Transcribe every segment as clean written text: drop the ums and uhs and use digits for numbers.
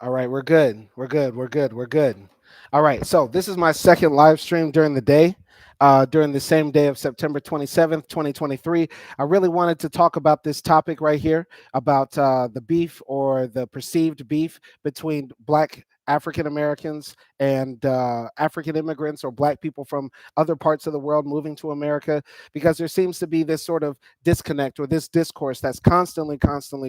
All right, we're good. We're good. We're good. We're good. All right, so this is my second live stream during the day, during the same day of September 27th, 2023. I really wanted to talk about this topic right here about the beef or the perceived beef between Black African Americans and African immigrants or Black people from other parts of the world moving to America, because there seems to be this sort of disconnect or this discourse that's constantly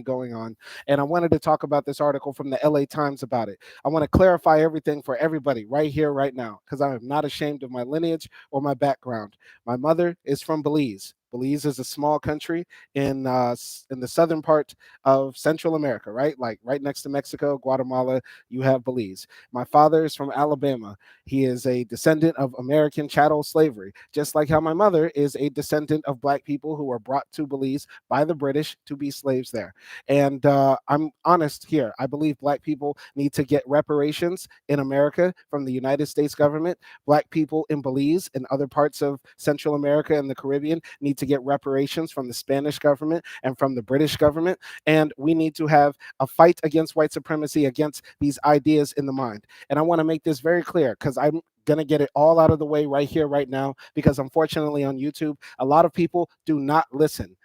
going on. And I wanted to talk about this article from the LA Times about it. I want to clarify everything for everybody right here, right now, because I am not ashamed of my lineage or my background. My mother is from Belize. Belize is a small country in the southern part of Central America, right? Like right next to Mexico, Guatemala, you have Belize. My father is from Alabama. He is a descendant of American chattel slavery, just like how my mother is a descendant of Black people who were brought to Belize by the British to be slaves there. And I'm honest here. I believe Black people need to get reparations in America from the United States government. Black people in Belize and other parts of Central America and the Caribbean need to get reparations from the Spanish government and from the British government. And we need to have a fight against white supremacy, against these ideas in the mind. And I want to make this very clear because I'm going to get it all out of the way right here, right now, because unfortunately on YouTube, a lot of people do not listen.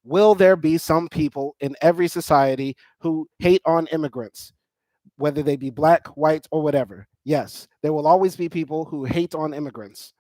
Will there be some people in every society who hate on immigrants, whether they be Black, white, or whatever? Yes, there will always be people who hate on immigrants.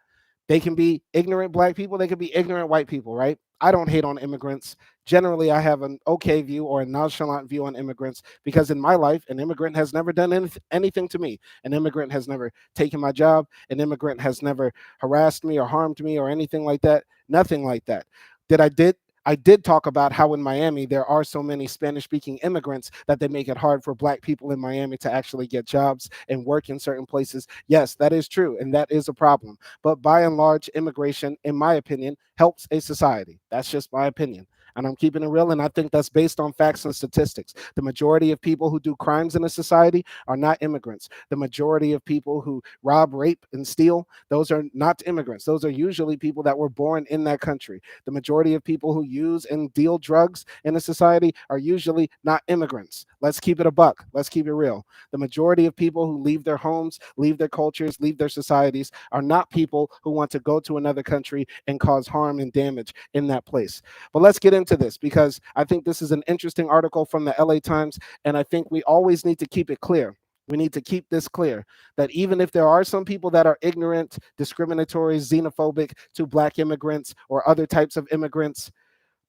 They can be ignorant Black people, they can be ignorant white people, right? I don't hate on immigrants. Generally, I have an okay view or a nonchalant view on immigrants because in my life, an immigrant has never done anything to me. An immigrant has never taken my job. An immigrant has never harassed me or harmed me or anything like that. Nothing like that. Did I did I did talk about how in Miami there are so many Spanish speaking immigrants that they make it hard for Black people in Miami to actually get jobs and work in certain places. Yes, that is true. And that is a problem. But by and large, immigration, in my opinion, helps a society. That's just my opinion. And I'm keeping it real. And I think that's based on facts and statistics. The majority of people who do crimes in a society are not immigrants. The majority of people who rob, rape, and steal, those are not immigrants. Those are usually people that were born in that country. The majority of people who use and deal drugs in a society are usually not immigrants. Let's keep it a buck. Let's keep it real. The majority of people who leave their homes, leave their cultures, leave their societies are not people who want to go to another country and cause harm and damage in that place. But let's get into this because I think this is an interesting article from the LA Times, and I think we always need to keep it clear. We need to keep this clear that even if there are some people that are ignorant, discriminatory, xenophobic to Black immigrants or other types of immigrants,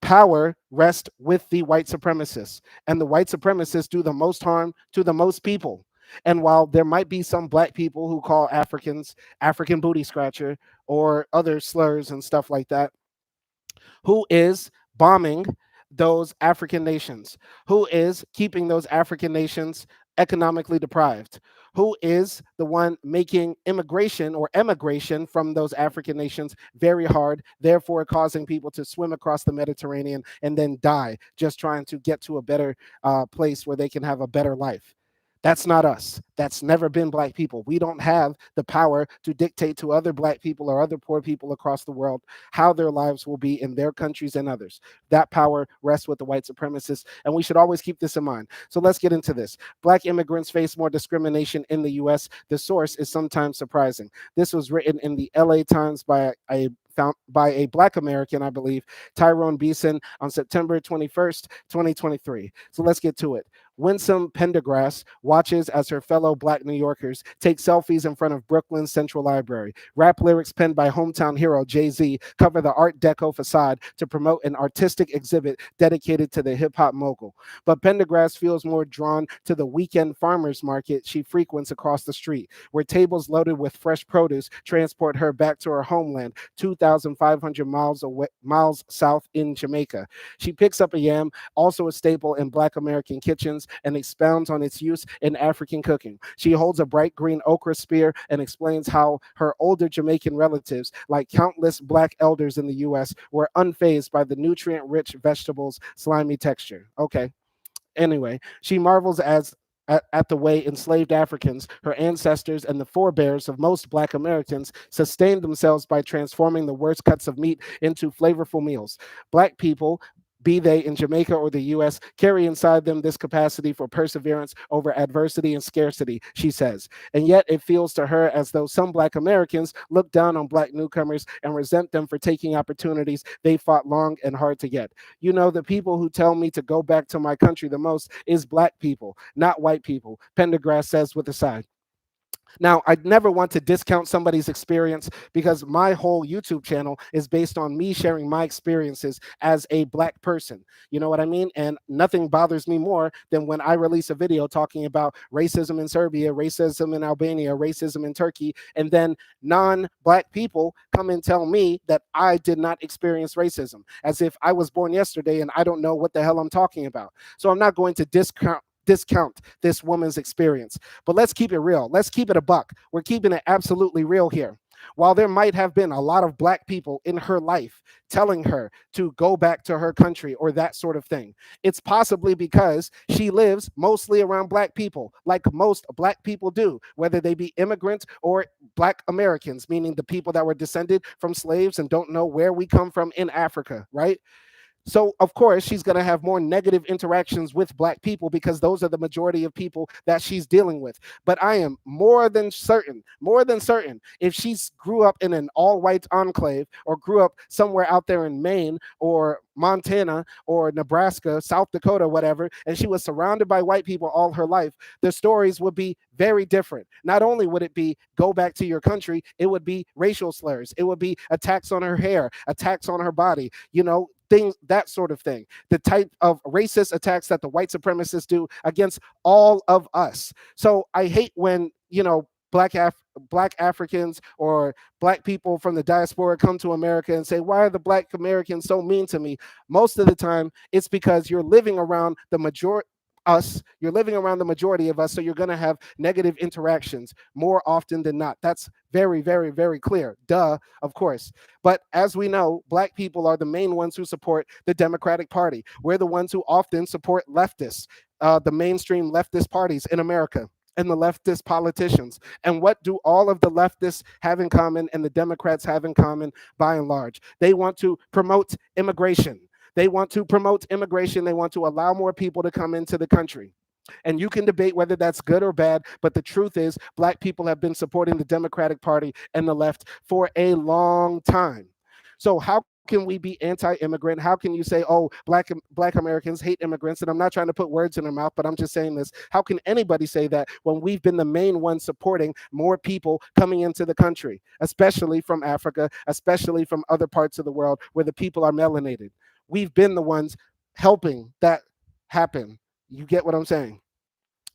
power rests with the white supremacists. And the white supremacists do the most harm to the most people. And while there might be some Black people who call Africans African booty scratcher or other slurs and stuff like that, who is bombing those African nations, who is keeping those African nations economically deprived, who is the one making immigration or emigration from those African nations very hard, therefore causing people to swim across the Mediterranean and then die just trying to get to a better place where they can have a better life. That's not us. That's never been Black people. We don't have the power to dictate to other Black people or other poor people across the world how their lives will be in their countries and others. That power rests with the white supremacists, and we should always keep this in mind. So let's get into this. Black immigrants face more discrimination in the U.S. The source is sometimes surprising. This was written in the LA Times by a Black American, I believe, Tyrone Beeson, on September 21st, 2023. So let's get to it. Winsome Pendergrass watches as her fellow Black New Yorkers take selfies in front of Brooklyn's Central Library. Rap lyrics penned by hometown hero Jay-Z cover the Art Deco facade to promote an artistic exhibit dedicated to the hip-hop mogul. But Pendergrass feels more drawn to the weekend farmers market she frequents across the street, where tables loaded with fresh produce transport her back to her homeland, 2,500 miles south in Jamaica. She picks up a yam, also a staple in Black American kitchens, and expounds on its use in African cooking. She holds a bright green okra spear and explains how her older Jamaican relatives, like countless Black elders in the U.S., were unfazed by the nutrient-rich vegetables' slimy texture. Okay. Anyway, she marvels at the way enslaved Africans, her ancestors, and the forebears of most Black Americans sustained themselves by transforming the worst cuts of meat into flavorful meals. Black people be they in Jamaica or the US, carry inside them this capacity for perseverance over adversity and scarcity, she says. And yet it feels to her as though some Black Americans look down on Black newcomers and resent them for taking opportunities they fought long and hard to get. You know, the people who tell me to go back to my country the most is Black people, not white people, Pendergrass says with a sigh. Now, I never want to discount somebody's experience because my whole YouTube channel is based on me sharing my experiences as a Black person. You know what I mean? And nothing bothers me more than when I release a video talking about racism in Serbia, racism in Albania, racism in Turkey, and then non-Black people come and tell me that I did not experience racism, as if I was born yesterday and I don't know what the hell I'm talking about. So I'm not going to discount this woman's experience. But let's keep it real. Let's keep it a buck. We're keeping it absolutely real here. While there might have been a lot of Black people in her life telling her to go back to her country or that sort of thing, it's possibly because she lives mostly around Black people, like most Black people do, whether they be immigrants or Black Americans, meaning the people that were descended from slaves and don't know where we come from in Africa, right? So, of course, she's going to have more negative interactions with Black people because those are the majority of people that she's dealing with. But I am more than certain, if she grew up in an all white enclave or grew up somewhere out there in Maine or Montana or Nebraska, South Dakota, whatever, and she was surrounded by white people all her life, the stories would be very different. Not only would it be go back to your country, it would be racial slurs, it would be attacks on her hair, attacks on her body, things, that sort of thing. The type of racist attacks that the white supremacists do against all of us. So I hate when, Black Africans or Black people from the diaspora come to America and say, why are the Black Americans so mean to me? Most of the time, it's because you're living around the majority you're living around the majority of us, so you're going to have negative interactions more often than not. That's very, very, very clear. Duh, of course. But as we know, Black people are the main ones who support the Democratic Party. We're the ones who often support leftists, the mainstream leftist parties in America, and the leftist politicians. And what do all of the leftists have in common and the Democrats have in common by and large? They want to promote immigration. They want to promote immigration. They want to allow more people to come into the country. And you can debate whether that's good or bad, but the truth is, Black people have been supporting the Democratic Party and the left for a long time. So how can we be anti-immigrant? How can you say, oh, black Americans hate immigrants? And I'm not trying to put words in their mouth, but I'm just saying this. How can anybody say that when we've been the main ones supporting more people coming into the country, especially from Africa, especially from other parts of the world where the people are melanated? We've been the ones helping that happen. You get what I'm saying?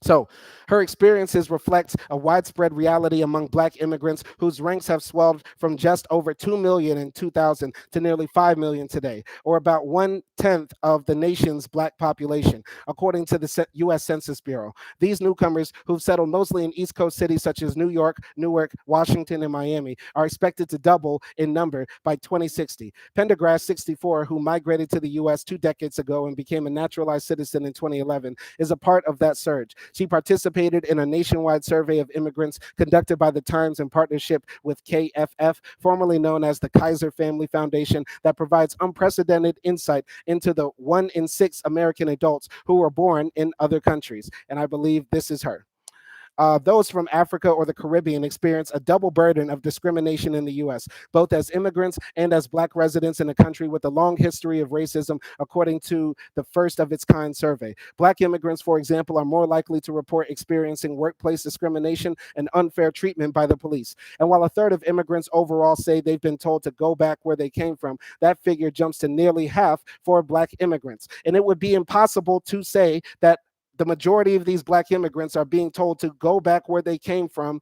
So, her experiences reflect a widespread reality among Black immigrants whose ranks have swelled from just over 2 million in 2000 to nearly 5 million today, or about 1/10 of the nation's Black population, according to the U.S. Census Bureau. These newcomers, who've settled mostly in East Coast cities such as New York, Newark, Washington, and Miami, are expected to double in number by 2060. Pendergrass, 64, who migrated to the U.S. 2 decades ago and became a naturalized citizen in 2011, is a part of that surge. She participated in a nationwide survey of immigrants conducted by the Times in partnership with KFF, formerly known as the Kaiser Family Foundation, that provides unprecedented insight into the 1 in 6 American adults who were born in other countries. And I believe this is her. Those from Africa or the Caribbean experience a double burden of discrimination in the U.S., both as immigrants and as Black residents in a country with a long history of racism, according to the first of its kind survey. Black immigrants, for example, are more likely to report experiencing workplace discrimination and unfair treatment by the police. And while a third of immigrants overall say they've been told to go back where they came from, that figure jumps to nearly half for Black immigrants. And it would be impossible to say that the majority of these Black immigrants are being told to go back where they came from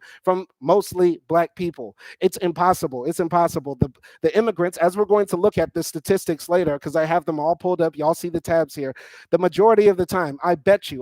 mostly Black people. It's impossible. It's impossible. The immigrants, as we're going to look at the statistics later, because I have them all pulled up, y'all see the tabs here. The majority of the time, I bet you,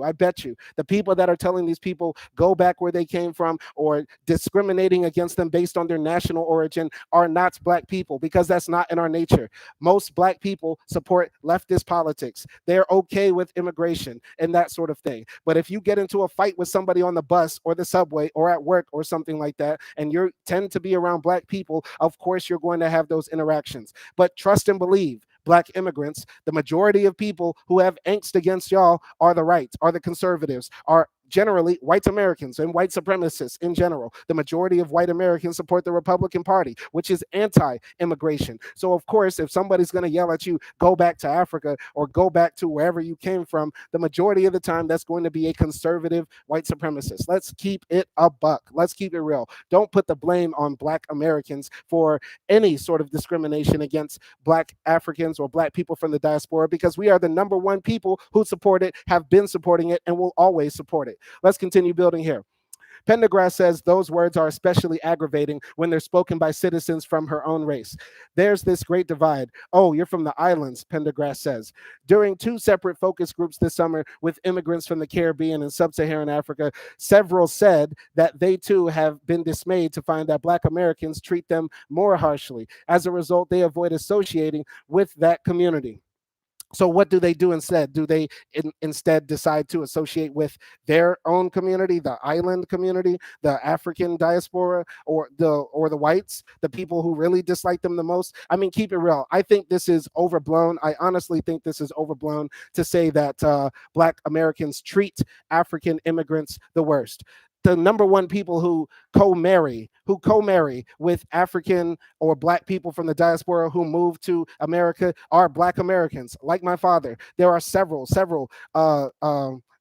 the people that are telling these people go back where they came from or discriminating against them based on their national origin are not Black people, because that's not in our nature. Most Black people support leftist politics. They're okay with immigration and that sort of thing. But if you get into a fight with somebody on the bus or the subway or at work or something like that, and you tend to be around Black people, of course you're going to have those interactions. But trust and believe, black immigrants, the majority of people who have angst against y'all are the right, are the conservatives, are generally white Americans and white supremacists in general. The majority of white Americans support the Republican Party, which is anti immigration. So, of course, if somebody's going to yell at you, go back to Africa or go back to wherever you came from, the majority of the time, that's going to be a conservative white supremacist. Let's keep it a buck. Let's keep it real. Don't put the blame on black Americans for any sort of discrimination against black Africans or black people from the diaspora, because we are the number one people who support it, have been supporting it, and will always support it. Let's continue building here. Pendergrass says those words are especially aggravating when they're spoken by citizens from her own race. There's this great divide. Oh, you're from the islands, Pendergrass says. During two separate focus groups this summer with immigrants from the Caribbean and sub-Saharan Africa, several said that they too have been dismayed to find that Black Americans treat them more harshly. As a result, they avoid associating with that community. So what do they do instead? Do they instead decide to associate with their own community, the island community, the African diaspora, or the whites, the people who really dislike them the most? I mean, keep it real. I think this is overblown. I honestly think this is overblown to say that Black Americans treat African immigrants the worst. The number one people who co-marry with African or black people from the diaspora who move to America are black Americans, like my father. There are several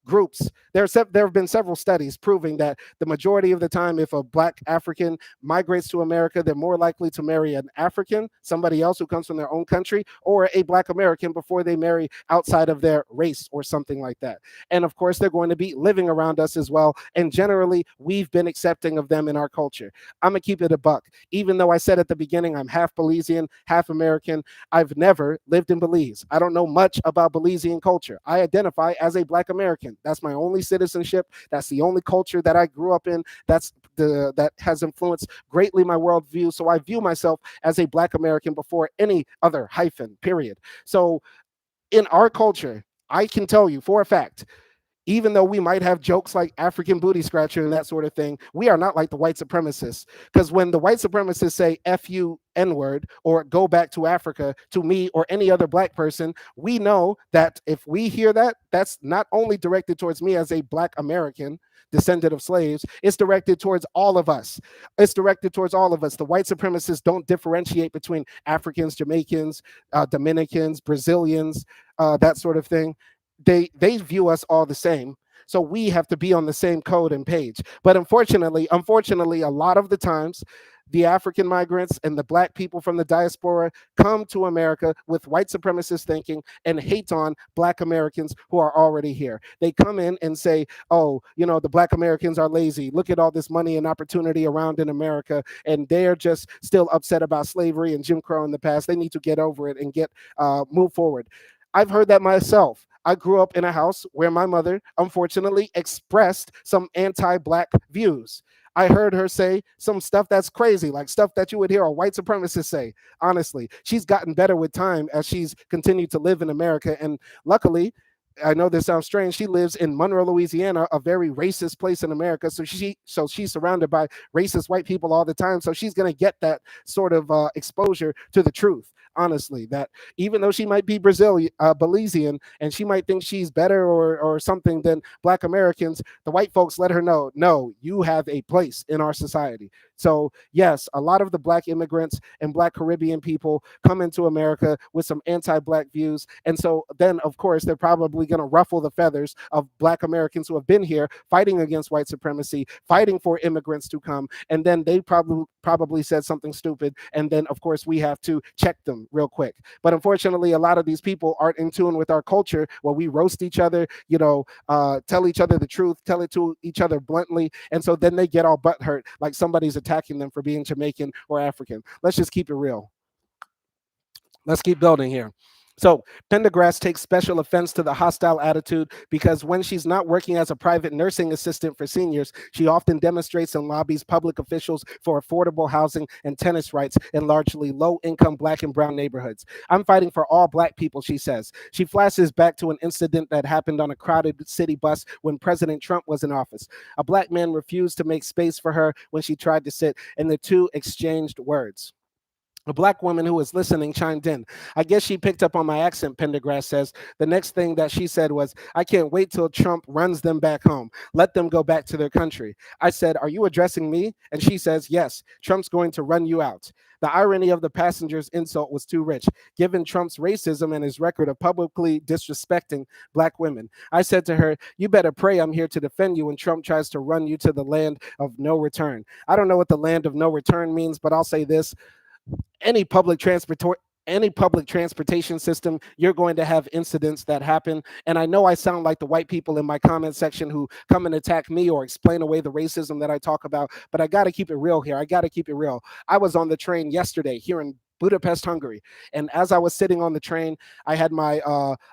groups. There have been several studies proving that the majority of the time, if a black African migrates to America, they're more likely to marry an African, somebody else who comes from their own country, or a black American before they marry outside of their race or something like that. And of course, they're going to be living around us as well. And generally, we've been accepting of them in our culture. I'm gonna keep it a buck. Even though I said at the beginning I'm half Belizean, half American, I've never lived in Belize. I don't know much about Belizean culture. I identify as a black American. That's my only citizenship. That's the only culture that I grew up in. That has influenced greatly my worldview. So I view myself as a black American before any other hyphen, period. So in our culture, I can tell you for a fact, even though we might have jokes like African booty scratcher and that sort of thing, we are not like the white supremacists. Because when the white supremacists say F you N word or go back to Africa to me or any other black person, we know that if we hear that, that's not only directed towards me as a black American, descendant of slaves, it's directed towards all of us. It's directed towards all of us. The white supremacists don't differentiate between Africans, Jamaicans, Dominicans, Brazilians, that sort of thing. They view us all the same. So we have to be on the same code and page. But unfortunately, a lot of the times, the African migrants and the black people from the diaspora come to America with white supremacist thinking and hate on black Americans who are already here. They come in and say, oh, the black Americans are lazy. Look at all this money and opportunity around in America. And they're just still upset about slavery and Jim Crow in the past. They need to get over it and move forward. I've heard that myself. I grew up in a house where my mother, unfortunately, expressed some anti black views. I heard her say some stuff that's crazy, like stuff that you would hear a white supremacist say. Honestly, she's gotten better with time as she's continued to live in America. And luckily, I know this sounds strange. She lives in Monroe, Louisiana, a very racist place in America. So she's surrounded by racist white people all the time. So she's going to get that sort of exposure to the truth. Honestly, that even though she might be Belizean, and she might think she's better or something than black Americans, the white folks let her know, no, you have a place in our society. So yes, a lot of the black immigrants and black Caribbean people come into America with some anti-black views. And so then, of course, they're probably going to ruffle the feathers of black Americans who have been here fighting against white supremacy, fighting for immigrants to come. And then they probably said something stupid. And then, of course, we have to check them real quick. But unfortunately, a lot of these people aren't in tune with our culture where we roast each other, tell each other the truth, tell it to each other bluntly. And so then they get all butthurt like somebody's attacking them for being Jamaican or African. Let's just keep it real. Let's keep building here. So Pendergrass takes special offense to the hostile attitude because when she's not working as a private nursing assistant for seniors, she often demonstrates and lobbies public officials for affordable housing and tenants rights in largely low-income black and brown neighborhoods. I'm fighting for all black people, she says. She flashes back to an incident that happened on a crowded city bus when President Trump was in office. A black man refused to make space for her when she tried to sit, and the two exchanged words. A black woman who was listening chimed in. I guess she picked up on my accent, Pendergrass says. The next thing that she said was, I can't wait till Trump runs them back home. Let them go back to their country. I said, are you addressing me? And she says, yes, Trump's going to run you out. The irony of the passenger's insult was too rich, given Trump's racism and his record of publicly disrespecting black women. I said to her, you better pray I'm here to defend you when Trump tries to run you to the land of no return. I don't know what the land of no return means, but I'll say this: any public transportation system, you're going to have incidents that happen. And I know I sound like the white people in my comment section who come and attack me or explain away the racism that I talk about, but I got to keep it real here. I got to keep it real. I was on the train yesterday here in Budapest, Hungary. And as I was sitting on the train, I had my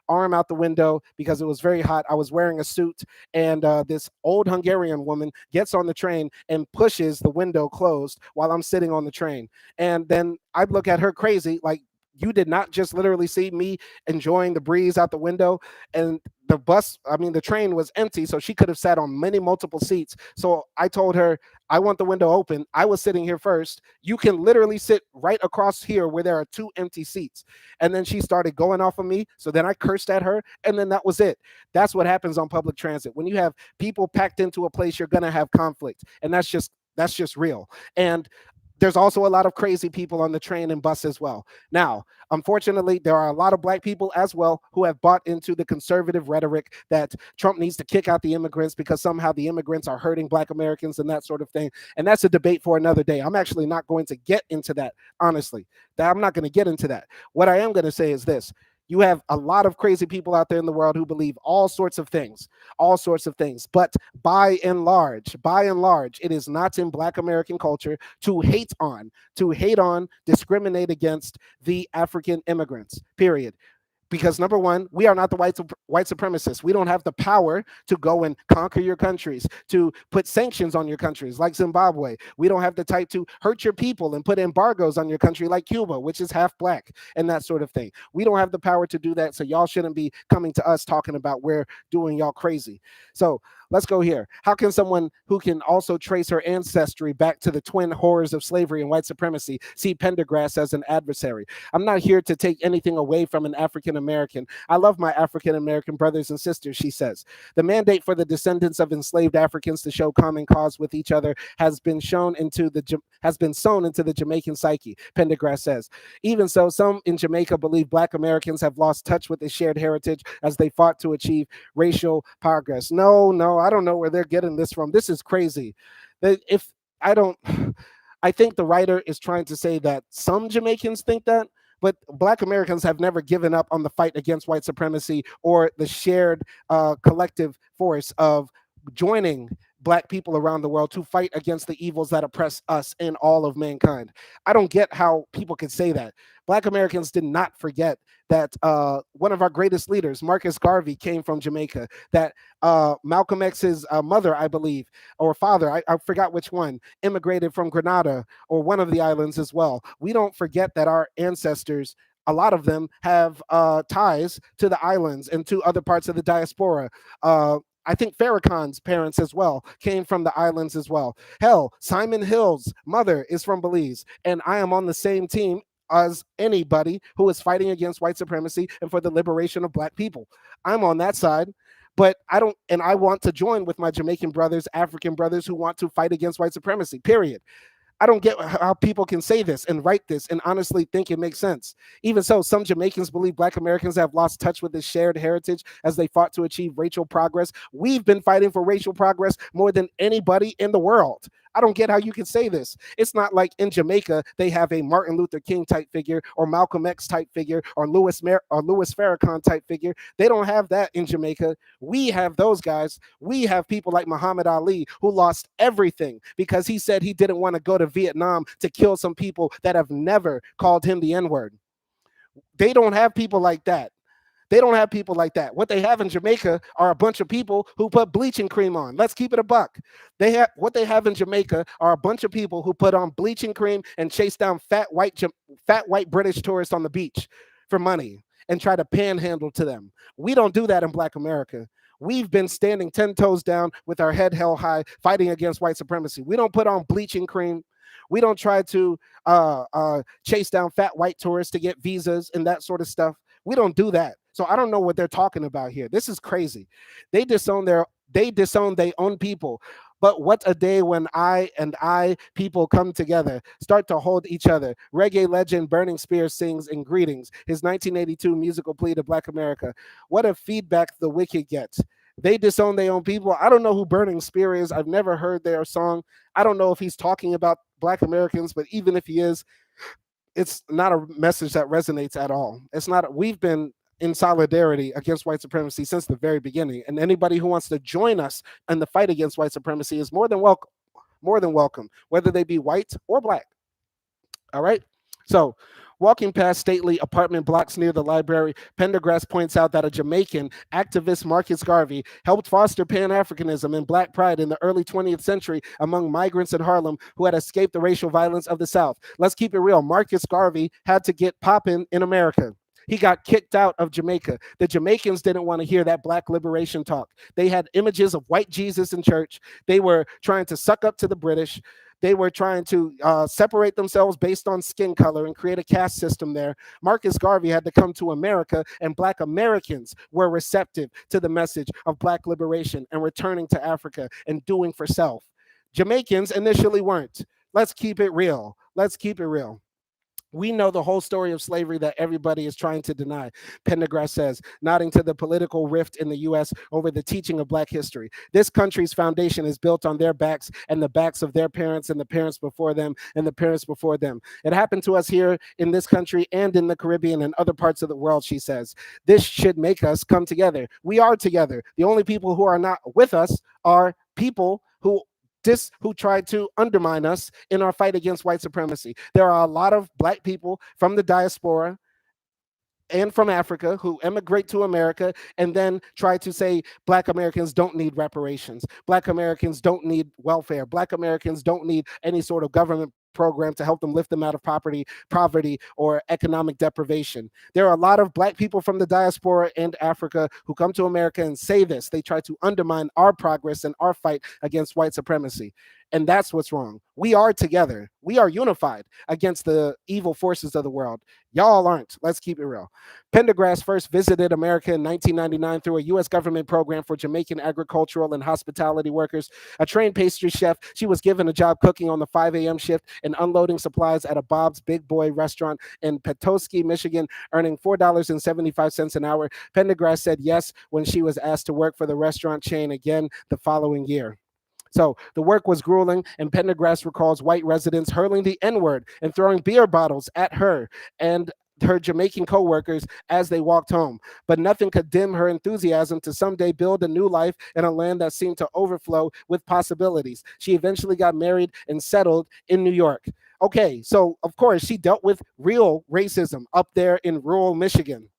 arm out the window because it was very hot. I was wearing a suit, and this old Hungarian woman gets on the train and pushes the window closed while I'm sitting on the train. And then I'd look at her crazy, like, you did not just literally see me enjoying the breeze out the window. And the train was empty, so she could have sat on many multiple seats. So I told her, I want the window open. I was sitting here first. You can literally sit right across here where there are two empty seats. And then she started going off of me. So then I cursed at her, and then that was it. That's what happens on public transit. When you have people packed into a place, you're gonna have conflict. And that's just real. And there's also a lot of crazy people on the train and bus as well. Now, unfortunately, there are a lot of black people as well who have bought into the conservative rhetoric that Trump needs to kick out the immigrants because somehow the immigrants are hurting black Americans and that sort of thing. And that's a debate for another day. I'm actually not going to get into that, honestly. I'm not going to get into that. What I am going to say is this: you have a lot of crazy people out there in the world who believe all sorts of things, all sorts of things. But by and large, it is not in black American culture to hate on, discriminate against the African immigrants, period. Because number one, we are not the white supremacists. We don't have the power to go and conquer your countries, to put sanctions on your countries like Zimbabwe. We don't have the type to hurt your people and put embargoes on your country like Cuba, which is half black, and that sort of thing. We don't have the power to do that, so y'all shouldn't be coming to us talking about we're doing y'all crazy. So let's go here. How can someone who can also trace her ancestry back to the twin horrors of slavery and white supremacy see Pendergrass as an adversary? I'm not here to take anything away from an African American. I love my African American brothers and sisters, she says. The mandate for the descendants of enslaved Africans to show common cause with each other has been sown into the Jamaican psyche, Pendergrass says. Even so, some in Jamaica believe black Americans have lost touch with the shared heritage as they fought to achieve racial progress. No, I don't know where they're getting this from. This is crazy. If I don't I think the writer is trying to say that some Jamaicans think that, but black Americans have never given up on the fight against white supremacy or the shared collective force of joining black people around the world to fight against the evils that oppress us and all of mankind. I don't get how people can say that. Black Americans did not forget that one of our greatest leaders, Marcus Garvey, came from Jamaica, that Malcolm X's mother, I believe, or father, I forgot which one, immigrated from Grenada or one of the islands as well. We don't forget that our ancestors, a lot of them have ties to the islands and to other parts of the diaspora. I think Farrakhan's parents as well came from the islands as well. Hell, Simon Hill's mother is from Belize, and I am on the same team as anybody who is fighting against white supremacy and for the liberation of black people. I'm on that side. But I want to join with my Jamaican brothers, African brothers who want to fight against white supremacy, period. I don't get how people can say this and write this and honestly think it makes sense. Even so, some Jamaicans believe black Americans have lost touch with this shared heritage as they fought to achieve racial progress. We've been fighting for racial progress more than anybody in the world. I don't get how you can say this. It's not like in Jamaica they have a Martin Luther King type figure or Malcolm X type figure or Louis Farrakhan type figure. They don't have that in Jamaica. We have those guys. We have people like Muhammad Ali who lost everything because he said he didn't want to go to Vietnam to kill some people that have never called him the N-word. They don't have people like that. They don't have people like that. What they have in Jamaica are a bunch of people who put bleaching cream on. Let's keep it a buck. What they have in Jamaica are a bunch of people who put on bleaching cream and chase down fat white British tourists on the beach for money and try to panhandle to them. We don't do that in Black America. We've been standing 10 toes down with our head held high, fighting against white supremacy. We don't put on bleaching cream. We don't try to chase down fat white tourists to get visas and that sort of stuff. We don't do that. So I don't know what they're talking about here. This is crazy. They disown their own people. But what a day when I people come together, start to hold each other. Reggae legend Burning Spear sings in Greetings, his 1982 musical plea to Black America. What a feedback the wicked gets. They disown their own people. I don't know who Burning Spear is. I've never heard their song. I don't know if he's talking about Black Americans, but even if he is, it's not a message that resonates at all. It's not. We've been in solidarity against white supremacy since the very beginning, and anybody who wants to join us in the fight against white supremacy is more than welcome. More than welcome, whether they be white or black. All right. So, walking past stately apartment blocks near the library, Pendergrass points out that a Jamaican activist, Marcus Garvey, helped foster Pan Africanism and Black pride in the early 20th century among migrants in Harlem who had escaped the racial violence of the South. Let's keep it real. Marcus Garvey had to get popping in America. He got kicked out of Jamaica. The Jamaicans didn't want to hear that black liberation talk. They had images of white Jesus in church. They were trying to suck up to the British. They were trying to separate themselves based on skin color and create a caste system there. Marcus Garvey had to come to America, and Black Americans were receptive to the message of Black liberation and returning to Africa and doing for self. Jamaicans initially weren't. Let's keep it real. Let's keep it real. We know the whole story of slavery that everybody is trying to deny, Pendergrass says, nodding to the political rift in the U.S. over the teaching of Black history. This country's foundation is built on their backs and the backs of their parents and the parents before them and the parents before them. It happened to us here in this country and in the Caribbean and other parts of the world, she says. This should make us come together. We are together. The only people who are not with us are people who tried to undermine us in our fight against white supremacy. There are a lot of black people from the diaspora and from Africa who emigrate to America and then try to say Black Americans don't need reparations. Black Americans don't need welfare. Black Americans don't need any sort of government program to help them lift them out of poverty, or economic deprivation. There are a lot of black people from the diaspora and Africa who come to America and say this. They try to undermine our progress and our fight against white supremacy. And that's what's wrong. We are together. We are unified against the evil forces of the world. Y'all aren't. Let's keep it real. Pendergrass first visited America in 1999 through a U.S. government program for Jamaican agricultural and hospitality workers. A trained pastry chef, she was given a job cooking on the 5 a.m. shift and unloading supplies at a Bob's Big Boy restaurant in Petoskey, Michigan, earning $4.75 an hour. Pendergrass said yes when she was asked to work for the restaurant chain again the following year. So the work was grueling, and Pendergrass recalls white residents hurling the N-word and throwing beer bottles at her and her Jamaican co-workers as they walked home. But nothing could dim her enthusiasm to someday build a new life in a land that seemed to overflow with possibilities. She eventually got married and settled in New York. Okay, so of course she dealt with real racism up there in rural Michigan.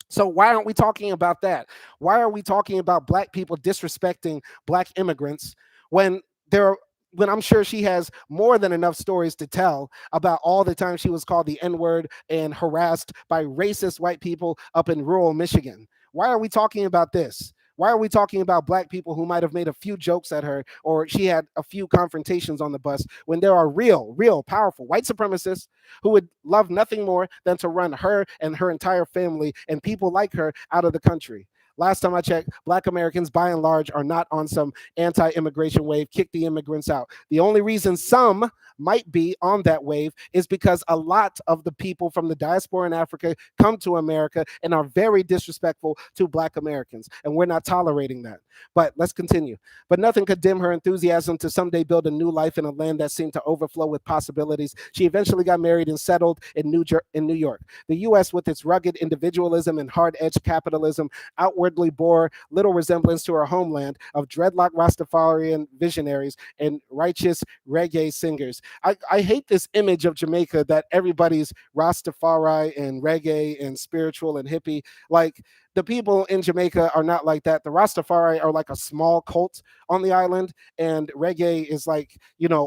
So why aren't we talking about that? Why are we talking about black people disrespecting black immigrants when there when I'm sure she has more than enough stories to tell about all the time she was called the N-word and harassed by racist white people up in rural Michigan? Why are we talking about this? Why are we talking about black people who might have made a few jokes at her or she had a few confrontations on the bus when there are real, powerful white supremacists who would love nothing more than to run her and her entire family and people like her out of the country? Last time I checked, black Americans by and large are not on some anti-immigration wave, kick the immigrants out. The only reason some might be on that wave is because a lot of the people from the diaspora in Africa come to America and are very disrespectful to black Americans, and we're not tolerating that. But let's continue. But nothing could dim her enthusiasm to someday build a new life in a land that seemed to overflow with possibilities. She eventually got married and settled in New York. The U.S., with its rugged individualism and hard-edged capitalism, outwardly bore little resemblance to her homeland of dreadlock Rastafarian visionaries and righteous reggae singers. I hate this image of Jamaica that everybody's Rastafari and reggae and spiritual and hippie. Like, The people in Jamaica are not like that. The Rastafari are like a small cult on the island, and reggae is like,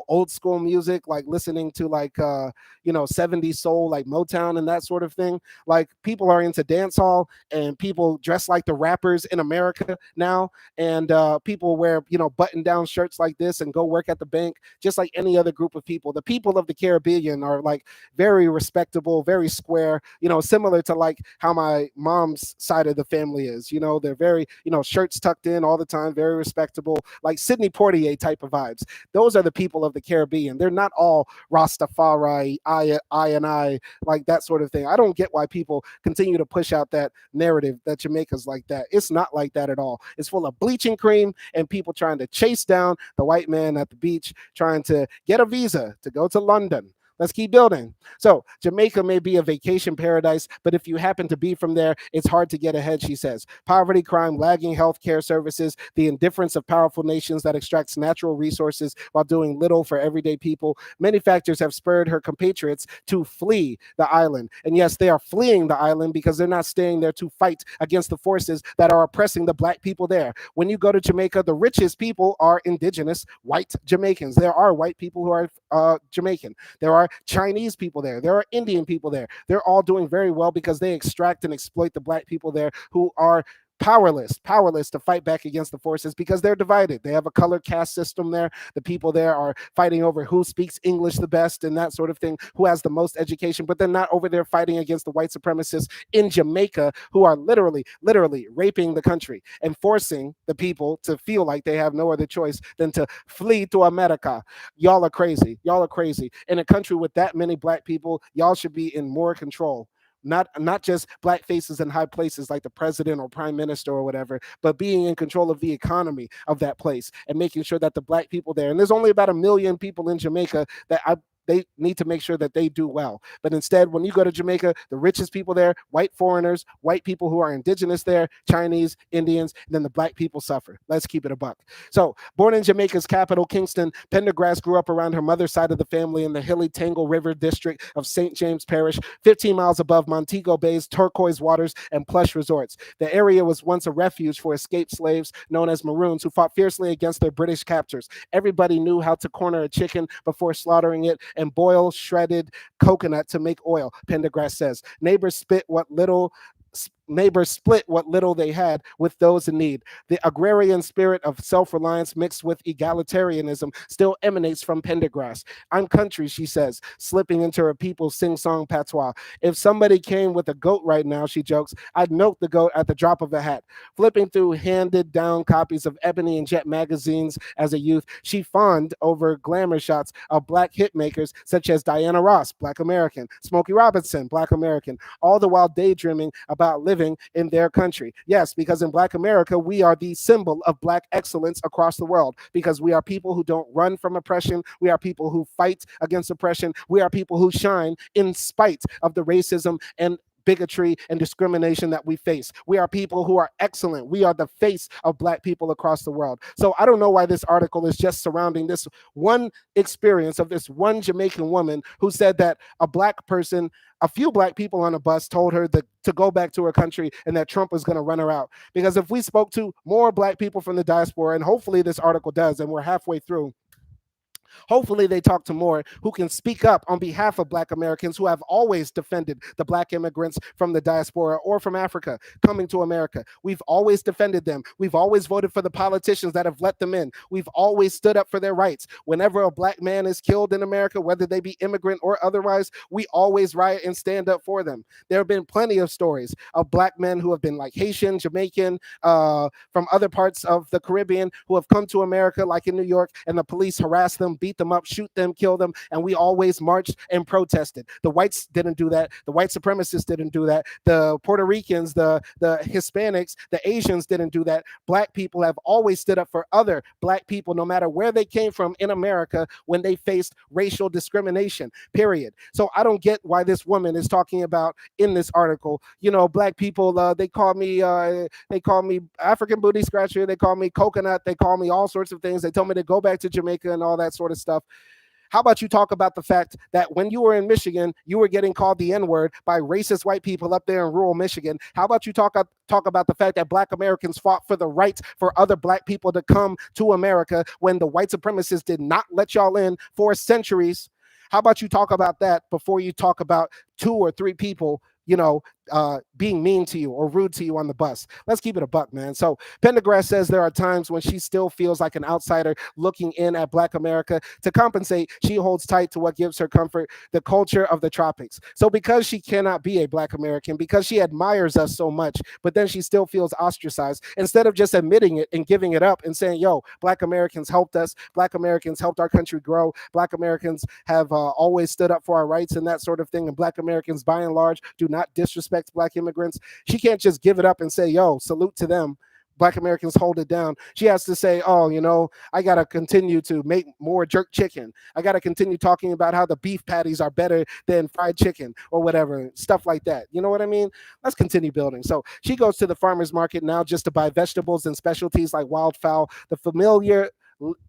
old school music, like listening to like 70s soul, like Motown and that sort of thing. Like people are into dance hall, and people dress like the rappers in America now, and people wear button down shirts like this and go work at the bank just like any other group of people. The people of the Caribbean are like very respectable, very square, similar to like how my mom's side of the family is. They're very, shirts tucked in all the time, very respectable, like Sidney Poitier type of vibes. Those are the people of the Caribbean. They're not all Rastafari, I and I, like that sort of thing. I don't get why people continue to push out that narrative that Jamaica's like that. It's not like that at all. It's full of bleaching cream and people trying to chase down the white man at the beach, trying to get a visa to go to London. Let's keep building. So, Jamaica may be a vacation paradise, but if you happen to be from there, it's hard to get ahead, she says. Poverty, crime, lagging healthcare services, the indifference of powerful nations that extracts natural resources while doing little for everyday people. Many factors have spurred her compatriots to flee the island. And yes, they are fleeing the island because they're not staying there to fight against the forces that are oppressing the black people there. When you go to Jamaica, the richest people are indigenous white Jamaicans. There are white people who are Jamaican. There are Chinese people there. There are Indian people there. They're all doing very well because they extract and exploit the black people there who are powerless to fight back against the forces because they're divided. They have a color caste system there. The people there are fighting over who speaks English the best and that sort of thing, who has the most education, but they're not over there fighting against the white supremacists in Jamaica who are literally raping the country and forcing the people to feel like they have no other choice than to flee to America. Y'all are crazy. Y'all are crazy. In a country with that many black people, y'all should be in more control. Not just black faces in high places like the president or prime minister or whatever, but being in control of the economy of that place and making sure that the black people there, and there's only about 1 million people in Jamaica, they need to make sure that they do well. But instead, when you go to Jamaica, the richest people there, white foreigners, white people who are indigenous there, Chinese, Indians, and then the black people suffer. Let's keep it a buck. So, born in Jamaica's capital, Kingston, Pendergrass grew up around her mother's side of the family in the hilly Tangle River district of St. James Parish, 15 miles above Montego Bay's turquoise waters and plush resorts. The area was once a refuge for escaped slaves known as Maroons who fought fiercely against their British captors. Everybody knew how to corner a chicken before slaughtering it and boil shredded coconut to make oil, Pendergrass says. Neighbors split what little they had with those in need. The agrarian spirit of self-reliance mixed with egalitarianism still emanates from Pendergrass. I'm country, she says, slipping into her people's sing-song patois. If somebody came with a goat right now, she jokes, I'd milk the goat at the drop of a hat. Flipping through handed down copies of Ebony and Jet magazines as a youth, she fawned over glamour shots of black hitmakers such as Diana Ross, Black American, Smokey Robinson, Black American, all the while daydreaming about living in their country. Yes, because in Black America, we are the symbol of Black excellence across the world because we are people who don't run from oppression. We are people who fight against oppression. We are people who shine in spite of the racism and bigotry and discrimination that we face. We are people who are excellent. We are the face of black people across the world. So I don't know why this article is just surrounding this one experience of this one Jamaican woman who said that a few black people on a bus told her that to go back to her country and that Trump was going to run her out. Because if we spoke to more black people from the diaspora, and hopefully this article does, and we're halfway through, hopefully, they talk to more who can speak up on behalf of Black Americans who have always defended the Black immigrants from the diaspora or from Africa coming to America. We've always defended them. We've always voted for the politicians that have let them in. We've always stood up for their rights. Whenever a Black man is killed in America, whether they be immigrant or otherwise, we always riot and stand up for them. There have been plenty of stories of Black men who have been like Haitian, Jamaican, from other parts of the Caribbean who have come to America, like in New York, and the police harass them, beat them up, shoot them, kill them, and we always marched and protested. The whites didn't do that. The white supremacists didn't do that. The Puerto Ricans, the Hispanics, the Asians didn't do that. Black people have always stood up for other black people, no matter where they came from in America, when they faced racial discrimination, period. So I don't get why this woman is talking about in this article, black people, they call me African booty scratcher, they call me coconut, they call me all sorts of things. They told me to go back to Jamaica and all that sort of stuff. How about you talk about the fact that when you were in Michigan, you were getting called the N-word by racist white people up there in rural Michigan? How about you talk about the fact that Black Americans fought for the right for other Black people to come to America when the white supremacists did not let y'all in for centuries? How about you talk about that before you talk about two or three people, being mean to you or rude to you on the bus? Let's keep it a buck, man. So Pendergrass says there are times when she still feels like an outsider looking in at Black America. To compensate, she holds tight to what gives her comfort, the culture of the tropics. So because she cannot be a Black American, because she admires us so much, but then she still feels ostracized, instead of just admitting it and giving it up and saying, yo, Black Americans helped us, Black Americans helped our country grow, Black Americans have always stood up for our rights and that sort of thing, and Black Americans by and large do not disrespect Black immigrants. She can't just give it up and say, yo, salute to them, Black Americans hold it down. She has to say, oh, I got to continue to make more jerk chicken. I got to continue talking about how the beef patties are better than fried chicken or whatever, stuff like that. You know what I mean? Let's continue building. So she goes to the farmer's market now just to buy vegetables and specialties like wildfowl, the familiar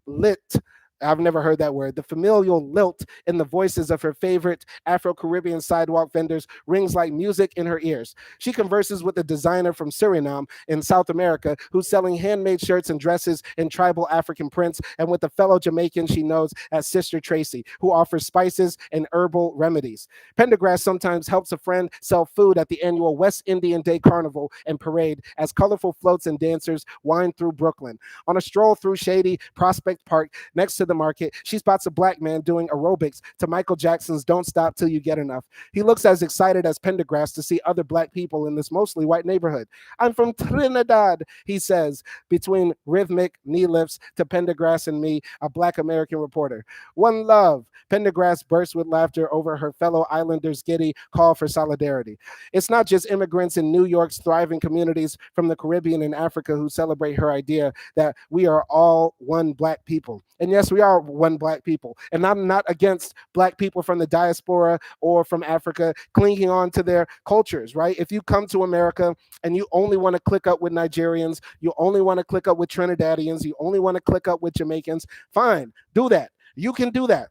lit. I've never heard that word. The familial lilt in the voices of her favorite Afro-Caribbean sidewalk vendors rings like music in her ears. She converses with a designer from Suriname in South America who's selling handmade shirts and dresses in tribal African prints, and with a fellow Jamaican she knows as Sister Tracy, who offers spices and herbal remedies. Pendergrass sometimes helps a friend sell food at the annual West Indian Day Carnival and Parade as colorful floats and dancers wind through Brooklyn. On a stroll through shady Prospect Park next to the market, she spots a Black man doing aerobics to Michael Jackson's Don't Stop Till You Get Enough. He looks as excited as Pendergrass to see other Black people in this mostly white neighborhood. I'm from Trinidad, he says, between rhythmic knee lifts to Pendergrass and me, a Black American reporter. One love. Pendergrass bursts with laughter over her fellow islanders' giddy call for solidarity. It's not just immigrants in New York's thriving communities from the Caribbean and Africa who celebrate her idea that we are all one Black people. And yes, we are one Black people. And I'm not against Black people from the diaspora or from Africa clinging on to their cultures, right? If you come to America and you only want to click up with Nigerians, you only want to click up with Trinidadians, you only want to click up with Jamaicans, fine, do that. You can do that.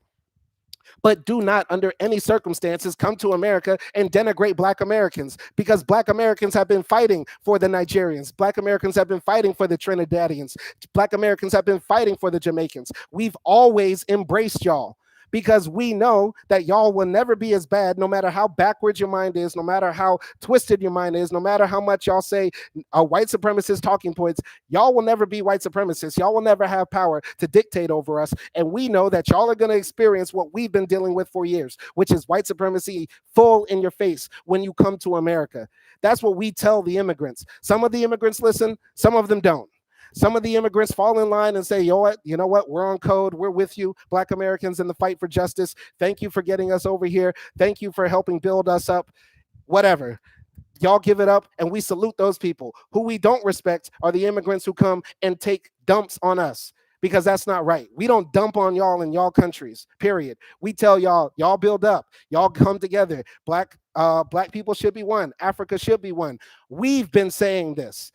But do not, under any circumstances, come to America and denigrate Black Americans, because Black Americans have been fighting for the Nigerians. Black Americans have been fighting for the Trinidadians. Black Americans have been fighting for the Jamaicans. We've always embraced y'all, because we know that y'all will never be as bad, no matter how backwards your mind is, no matter how twisted your mind is, no matter how much y'all say white supremacist talking points. Y'all will never be white supremacists. Y'all will never have power to dictate over us. And we know that y'all are going to experience what we've been dealing with for years, which is white supremacy full in your face when you come to America. That's what we tell the immigrants. Some of the immigrants listen, some of them don't. Some of the immigrants fall in line and say, you know what, we're on code, we're with you, Black Americans in the fight for justice. Thank you for getting us over here. Thank you for helping build us up. Whatever. Y'all give it up, and we salute those people. Who we don't respect are the immigrants who come and take dumps on us, because that's not right. We don't dump on y'all in y'all countries, period. We tell y'all build up, y'all come together. Black people should be one. Africa should be one. We've been saying this.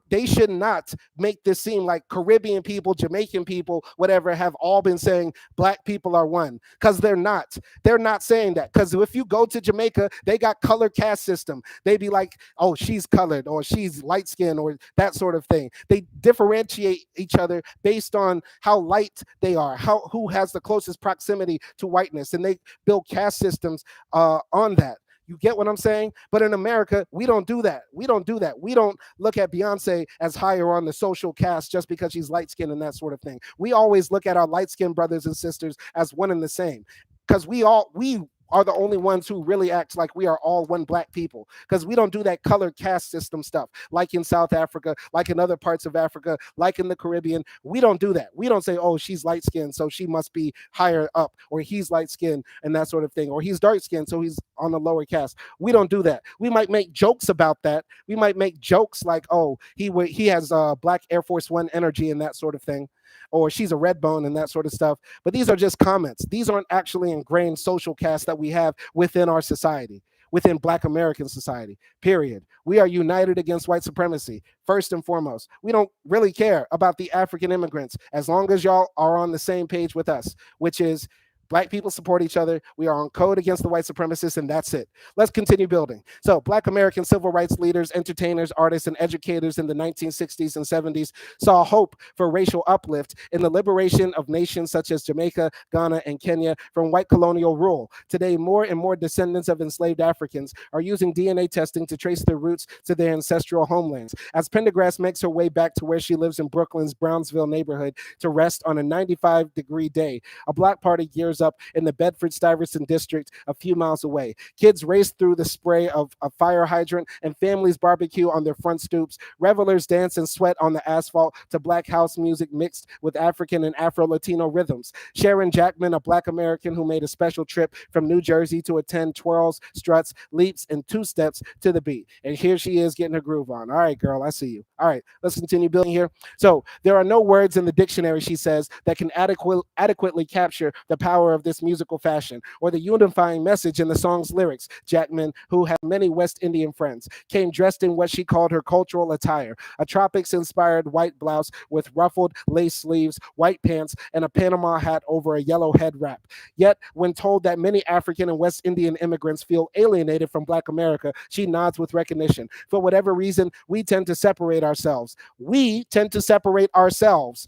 They should not make this seem like Caribbean people, Jamaican people, whatever, have all been saying Black people are one, because they're not. They're not saying that, because if you go to Jamaica, they got color caste system. They be like, oh, she's colored, or she's light skinned, or that sort of thing. They differentiate each other based on how light they are, who has the closest proximity to whiteness, and they build caste systems on that. You get what I'm saying? But in America, we don't do that. We don't do that. We don't look at Beyonce as higher on the social cast just because she's light skinned and that sort of thing. We always look at our light skinned brothers and sisters as one and the same, because we are the only ones who really act like we are all one Black people, because we don't do that color caste system stuff like in South Africa, like in other parts of Africa, like in the Caribbean. We don't do that. We don't say, oh, she's light skinned, so she must be higher up, or he's light skinned and that sort of thing, or he's dark skinned, so he's on the lower caste. We don't do that. We might make jokes about that. We might make jokes like, oh, he has Black Air Force One energy and that sort of thing, or she's a red bone and that sort of stuff. But these are just comments. These aren't actually ingrained social castes that we have within our society, within Black American society, period. We are united against white supremacy, first and foremost. We don't really care about the African immigrants as long as y'all are on the same page with us, which is Black people support each other. We are on code against the white supremacists, and that's it. Let's continue building. So, Black American civil rights leaders, entertainers, artists, and educators in the 1960s and 70s saw hope for racial uplift in the liberation of nations such as Jamaica, Ghana, and Kenya from white colonial rule. Today, more and more descendants of enslaved Africans are using DNA testing to trace their roots to their ancestral homelands. As Pendergrass makes her way back to where she lives in Brooklyn's Brownsville neighborhood to rest on a 95-degree day, a block party gears up in the Bedford-Stuyvesant district a few miles away. Kids race through the spray of a fire hydrant, and families barbecue on their front stoops. Revelers dance and sweat on the asphalt to Black house music mixed with African and Afro-Latino rhythms. Sharon Jackman, a Black American who made a special trip from New Jersey to attend, twirls, struts, leaps, and two steps to the beat. And here she is getting her groove on. All right, girl, I see you. All right, let's continue building here. So there are no words in the dictionary, she says, that can adequately capture the power of this musical fashion or the unifying message in the song's lyrics. Jackman, who had many West Indian friends, came dressed in what she called her cultural attire, a tropics-inspired white blouse with ruffled lace sleeves, white pants, and a Panama hat over a yellow head wrap. Yet, when told that many African and West Indian immigrants feel alienated from Black America, she nods with recognition. For whatever reason, we tend to separate ourselves. We tend to separate ourselves.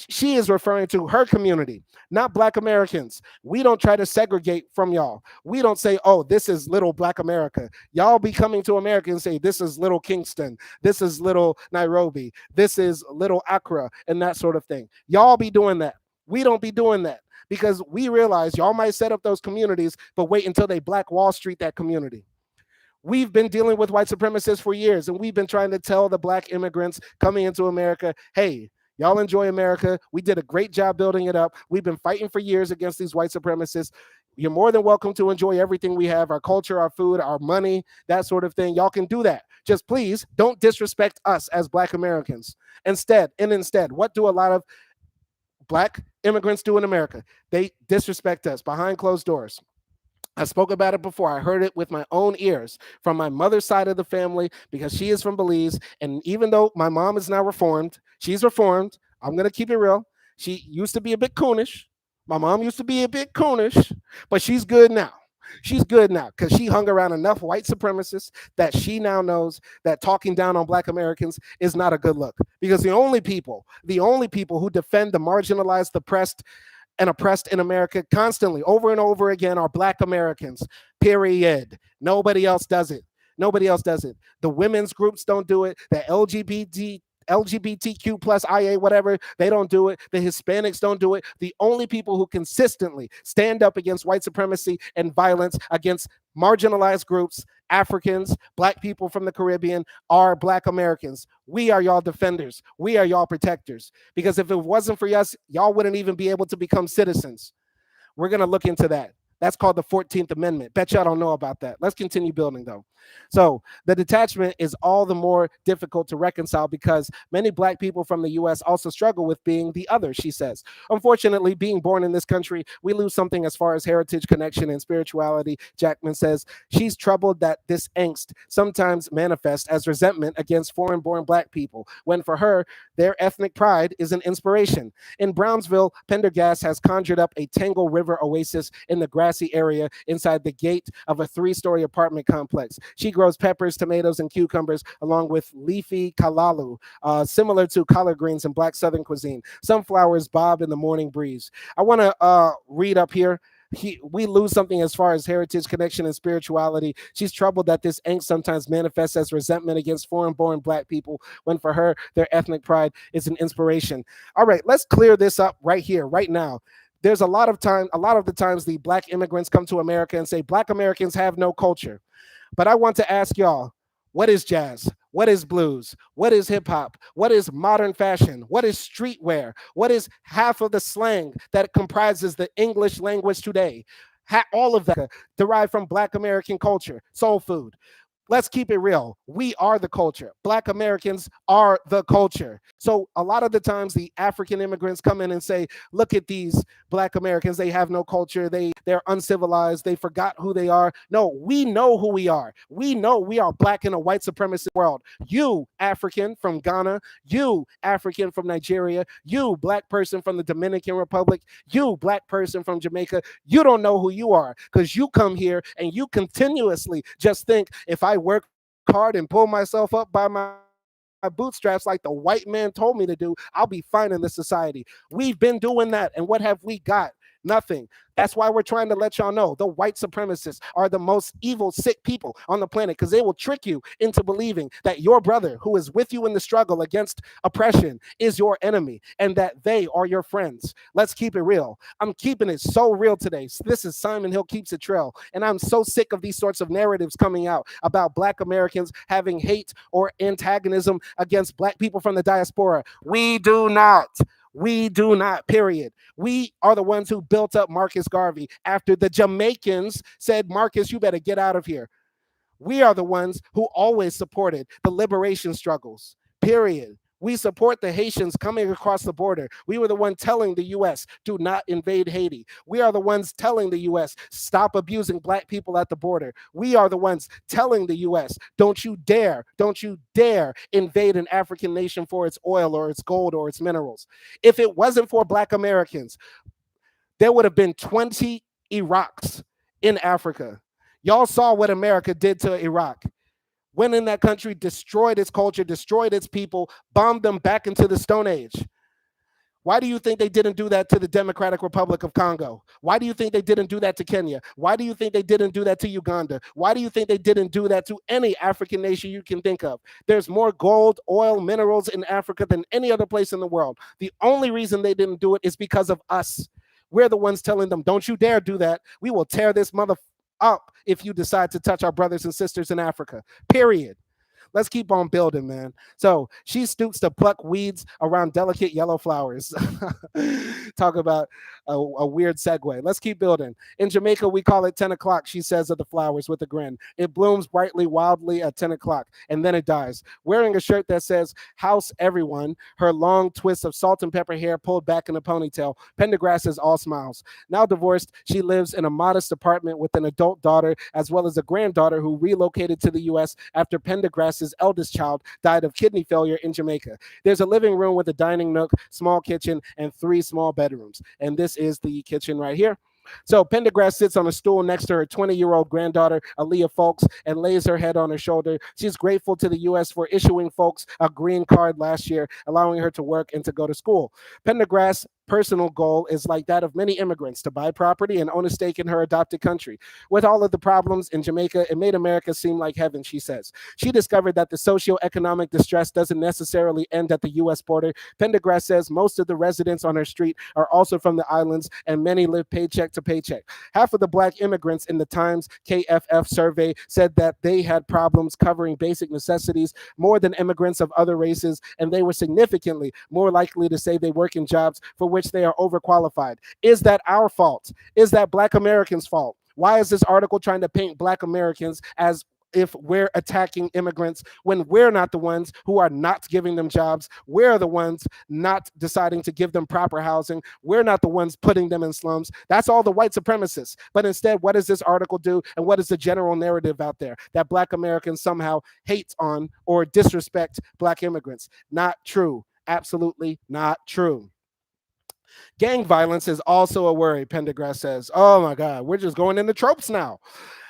She is referring to her community, not Black Americans. We don't try to segregate from y'all. We don't say, oh, this is little Black America. Y'all be coming to America and say, this is little Kingston, this is little Nairobi, this is little Accra, and that sort of thing. Y'all be doing that. We don't be doing that because we realize y'all might set up those communities, but wait until they Black Wall Street that community. We've been dealing with white supremacists for years, and we've been trying to tell the Black immigrants coming into America, hey, y'all enjoy America. We did a great job building it up. We've been fighting for years against these white supremacists. You're more than welcome to enjoy everything we have, our culture, our food, our money, that sort of thing. Y'all can do that. Just please don't disrespect us as Black Americans. Instead, what do a lot of Black immigrants do in America? They disrespect us behind closed doors. I spoke about it before. I heard it with my own ears from my mother's side of the family because she is from Belize. And even though my mom is now reformed, she's reformed. I'm going to keep it real. She used to be a bit coonish. My mom used to be a bit coonish, but she's good now. She's good now because she hung around enough white supremacists that she now knows that talking down on Black Americans is not a good look. Because the only people who defend the marginalized, the oppressed, and oppressed in America constantly, over and over again, are Black Americans, period. Nobody else does it. Nobody else does it. The women's groups don't do it. The LGBTQ plus IA, whatever, they don't do it. The Hispanics don't do it. The only people who consistently stand up against white supremacy and violence against marginalized groups, Africans, Black people from the Caribbean, are Black Americans. We are y'all defenders. We are y'all protectors. Because if it wasn't for us, y'all wouldn't even be able to become citizens. We're going to look into that. That's called the 14th Amendment. Bet y'all don't know about that. Let's continue building, though. So the detachment is all the more difficult to reconcile because many Black people from the U.S. also struggle with being the other, she says. Unfortunately, being born in this country, we lose something as far as heritage, connection, and spirituality, Jackman says. She's troubled that this angst sometimes manifests as resentment against foreign-born Black people, when for her, their ethnic pride is an inspiration. In Brownsville, Pendergast has conjured up a Tangle River oasis in the grassy area inside the gate of a 3-story apartment complex. She grows peppers, tomatoes, and cucumbers along with leafy kalalu, similar to collard greens in Black Southern cuisine. Sunflowers bob in the morning breeze. I want to read up here. We lose something as far as heritage, connection, and spirituality. She's troubled that this angst sometimes manifests as resentment against foreign-born Black people, when for her, their ethnic pride is an inspiration. All right, let's clear this up right here, right now. There's a lot of the times the Black immigrants come to America and say Black Americans have no culture. But I want to ask y'all, what is jazz? What is blues? What is hip hop? What is modern fashion? What is streetwear? What is half of the slang that comprises the English language today? All of that derived from Black American culture, soul food. Let's keep it real. We are the culture. Black Americans are the culture. So a lot of the times the African immigrants come in and say, look at these Black Americans. They have no culture. They're uncivilized. They forgot who they are. No, we know who we are. We know we are Black in a white supremacist world. You, African from Ghana, you, African from Nigeria, you, Black person from the Dominican Republic, you, Black person from Jamaica, you don't know who you are because you come here and you continuously just think if I work hard and pull myself up by my bootstraps like the white man told me to do, I'll be fine in this society. We've been doing that. And what have we got? Nothing. That's why we're trying to let y'all know the white supremacists are the most evil, sick people on the planet because they will trick you into believing that your brother who is with you in the struggle against oppression is your enemy and that they are your friends. Let's keep it real. I'm keeping it so real today. This is Simon Hill Keeps It Real. And I'm so sick of these sorts of narratives coming out about Black Americans having hate or antagonism against Black people from the diaspora. We do not. We do not, period. We are the ones who built up Marcus Garvey after the Jamaicans said, Marcus, you better get out of here. We are the ones who always supported the liberation struggles, period. We support the Haitians coming across the border. We were the one telling the U.S. do not invade Haiti. We are the ones telling the U.S. stop abusing Black people at the border. We are the ones telling the U.S. don't you dare invade an African nation for its oil or its gold or its minerals. If it wasn't for Black Americans, there would have been 20 Iraqs in Africa. Y'all saw what America did to Iraq. Went in that country, destroyed its culture, destroyed its people, bombed them back into the Stone Age. Why do you think they didn't do that to the Democratic Republic of Congo? Why do you think they didn't do that to Kenya? Why do you think they didn't do that to Uganda? Why do you think they didn't do that to any African nation you can think of? There's more gold, oil, minerals in Africa than any other place in the world. The only reason they didn't do it is because of us. We're the ones telling them, don't you dare do that. We will tear this mother up if you decide to touch our brothers and sisters in Africa, period. Let's keep on building, man. So she stoops to pluck weeds around delicate yellow flowers. Talk about a weird segue. Let's keep building. In Jamaica, we call it 10 o'clock, she says of the flowers with a grin. It blooms brightly, wildly at 10 o'clock, and then it dies. Wearing a shirt that says, House Everyone, her long twist of salt and pepper hair pulled back in a ponytail, Pendergrass is all smiles. Now divorced, she lives in a modest apartment with an adult daughter, as well as a granddaughter who relocated to the U.S. after Pendergrass's eldest child died of kidney failure in Jamaica. There's a living room with a dining nook, small kitchen, and 3 small bedrooms. And this is the kitchen right here. So Pendergrass sits on a stool next to her 20-year-old granddaughter, Aaliyah Folks, and lays her head on her shoulder. She's grateful to the U.S. for issuing Folks a green card last year, allowing her to work and to go to school. Pendergrass' personal goal is like that of many immigrants, to buy property and own a stake in her adopted country. With all of the problems in Jamaica, it made America seem like heaven, she says. She discovered that the socioeconomic distress doesn't necessarily end at the U.S. border. Pendergrass says most of the residents on her street are also from the islands, and many live paycheck to paycheck. Half of the Black immigrants in the Times KFF survey said that they had problems covering basic necessities more than immigrants of other races, and they were significantly more likely to say they work in jobs for which they are overqualified. Is that our fault? Is that Black Americans' fault? Why is this article trying to paint Black Americans as if we're attacking immigrants when we're not the ones who are not giving them jobs? We're the ones not deciding to give them proper housing. We're not the ones putting them in slums. That's all the white supremacists. But instead, what does this article do? And what is the general narrative out there? That Black Americans somehow hate on or disrespect Black immigrants. Not true. Absolutely not true. Gang violence is also a worry, Pendergrass says. Oh my God, we're just going into tropes now.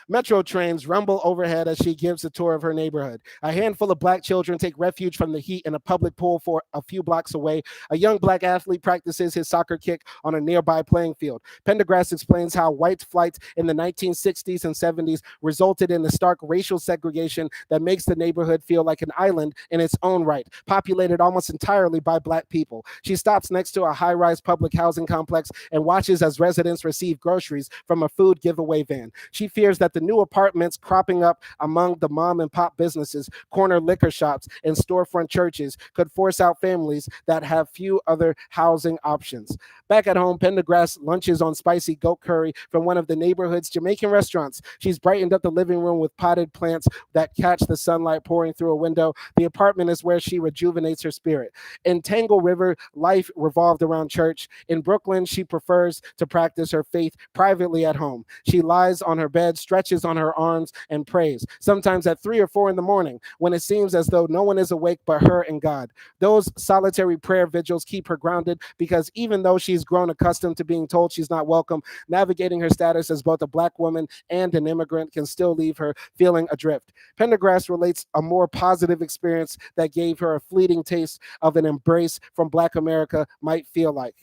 Metro trains rumble overhead as she gives a tour of her neighborhood. A handful of Black children take refuge from the heat in a public pool for a few blocks away. A young Black athlete practices his soccer kick on a nearby playing field. Pendergrass explains how white flight in the 1960s and 70s resulted in the stark racial segregation that makes the neighborhood feel like an island in its own right, populated almost entirely by Black people. She stops next to a high-rise public housing complex and watches as residents receive groceries from a food giveaway van. She fears that the new apartments cropping up among the mom and pop businesses, corner liquor shops, and storefront churches could force out families that have few other housing options. Back at home, Pendergrass lunches on spicy goat curry from one of the neighborhood's Jamaican restaurants. She's brightened up the living room with potted plants that catch the sunlight pouring through a window. The apartment is where she rejuvenates her spirit. In Tangle River, life revolved around church. In Brooklyn, she prefers to practice her faith privately at home. She lies on her bed, stretches on her arms, and prays, sometimes at 3 or 4 in the morning, when it seems as though no one is awake but her and God. Those solitary prayer vigils keep her grounded because even though she's grown accustomed to being told she's not welcome, navigating her status as both a black woman and an immigrant can still leave her feeling adrift. Pendergrass relates a more positive experience that gave her a fleeting taste of an embrace from Black America might feel like.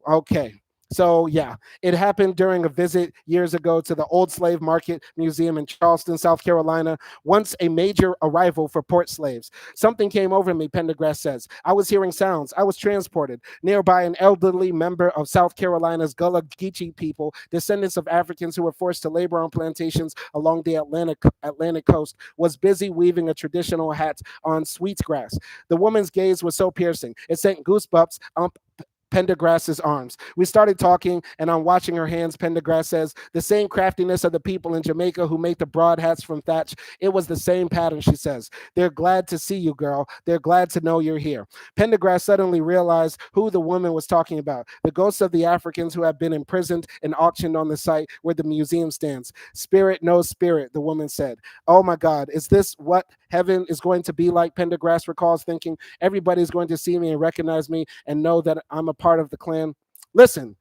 Okay. So, yeah, it happened during a visit years ago to the Old Slave Market Museum in Charleston, South Carolina, once a major arrival for port slaves. Something came over me, Pendergrass says. I was hearing sounds. I was transported. Nearby, an elderly member of South Carolina's Gullah Geechee people, descendants of Africans who were forced to labor on plantations along the Atlantic coast, was busy weaving a traditional hat on sweetgrass. The woman's gaze was so piercing, it sent goosebumps up Pendergrass's arms. We started talking, and I'm watching her hands. Pendergrass says, the same craftiness of the people in Jamaica who make the broad hats from thatch. It was the same pattern, she says. They're glad to see you, girl. They're glad to know you're here. Pendergrass suddenly realized who the woman was talking about. The ghosts of the Africans who have been imprisoned and auctioned on the site where the museum stands. Spirit knows spirit, the woman said. Oh my God, is this what heaven is going to be like? Pendergrass recalls thinking, everybody's going to see me and recognize me and know that I'm a part of the clan. Listen,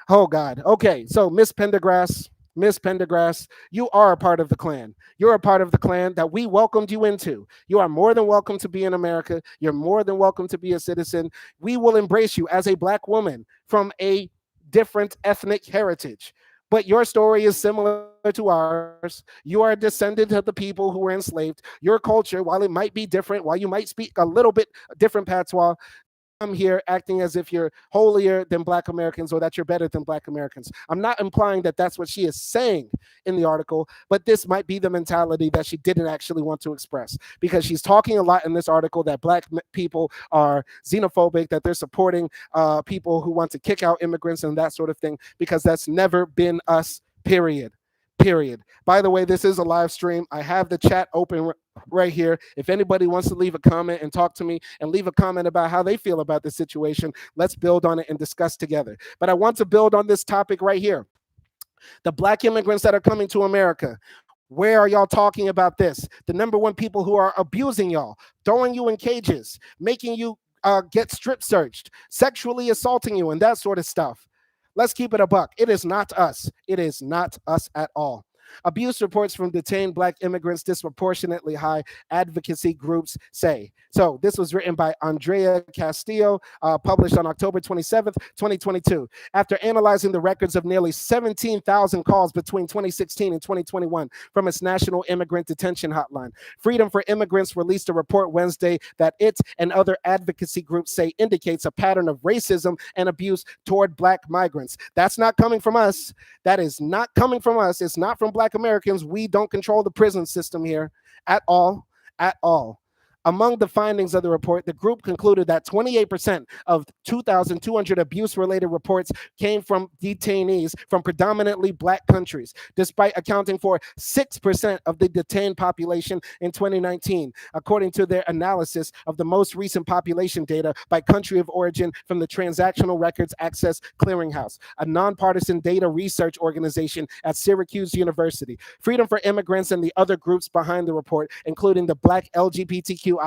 oh God. Okay, so Miss Pendergrass, you are a part of the clan. You're a part of the clan that we welcomed you into. You are more than welcome to be in America. You're more than welcome to be a citizen. We will embrace you as a black woman from a different ethnic heritage. But your story is similar to ours. You are a descendant of the people who were enslaved. Your culture, while it might be different, while you might speak a little bit different patois, come here acting as if you're holier than Black Americans or that you're better than Black Americans. I'm not implying that that's what she is saying in the article, but this might be the mentality that she didn't actually want to express, because she's talking a lot in this article that Black people are xenophobic, that they're supporting people who want to kick out immigrants and that sort of thing, because that's never been us, period. Period. By the way, this is a live stream. I have the chat open right here. If anybody wants to leave a comment and talk to me and leave a comment about how they feel about the situation, let's build on it and discuss together. But I want to build on this topic right here. The Black immigrants that are coming to America. Where are y'all talking about this? The number one people who are abusing y'all, throwing you in cages, making you get strip searched, sexually assaulting you, and that sort of stuff. Let's keep it a buck. It is not us. It is not us at all. Abuse reports from detained Black immigrants disproportionately high, advocacy groups say. So this was written by Andrea Castillo, published on October 27th, 2022. After analyzing the records of nearly 17,000 calls between 2016 and 2021 from its National Immigrant Detention Hotline, Freedom for Immigrants released a report Wednesday that it and other advocacy groups say indicates a pattern of racism and abuse toward Black migrants. That's not coming from us. That is not coming from us. It's not from Black Americans. We don't control the prison system here at all, at all. Among the findings of the report, the group concluded that 28% of 2,200 abuse-related reports came from detainees from predominantly Black countries, despite accounting for 6% of the detained population in 2019, according to their analysis of the most recent population data by country of origin from the Transactional Records Access Clearinghouse, a nonpartisan data research organization at Syracuse University. Freedom for Immigrants and the other groups behind the report, including the Black LGBTQIA+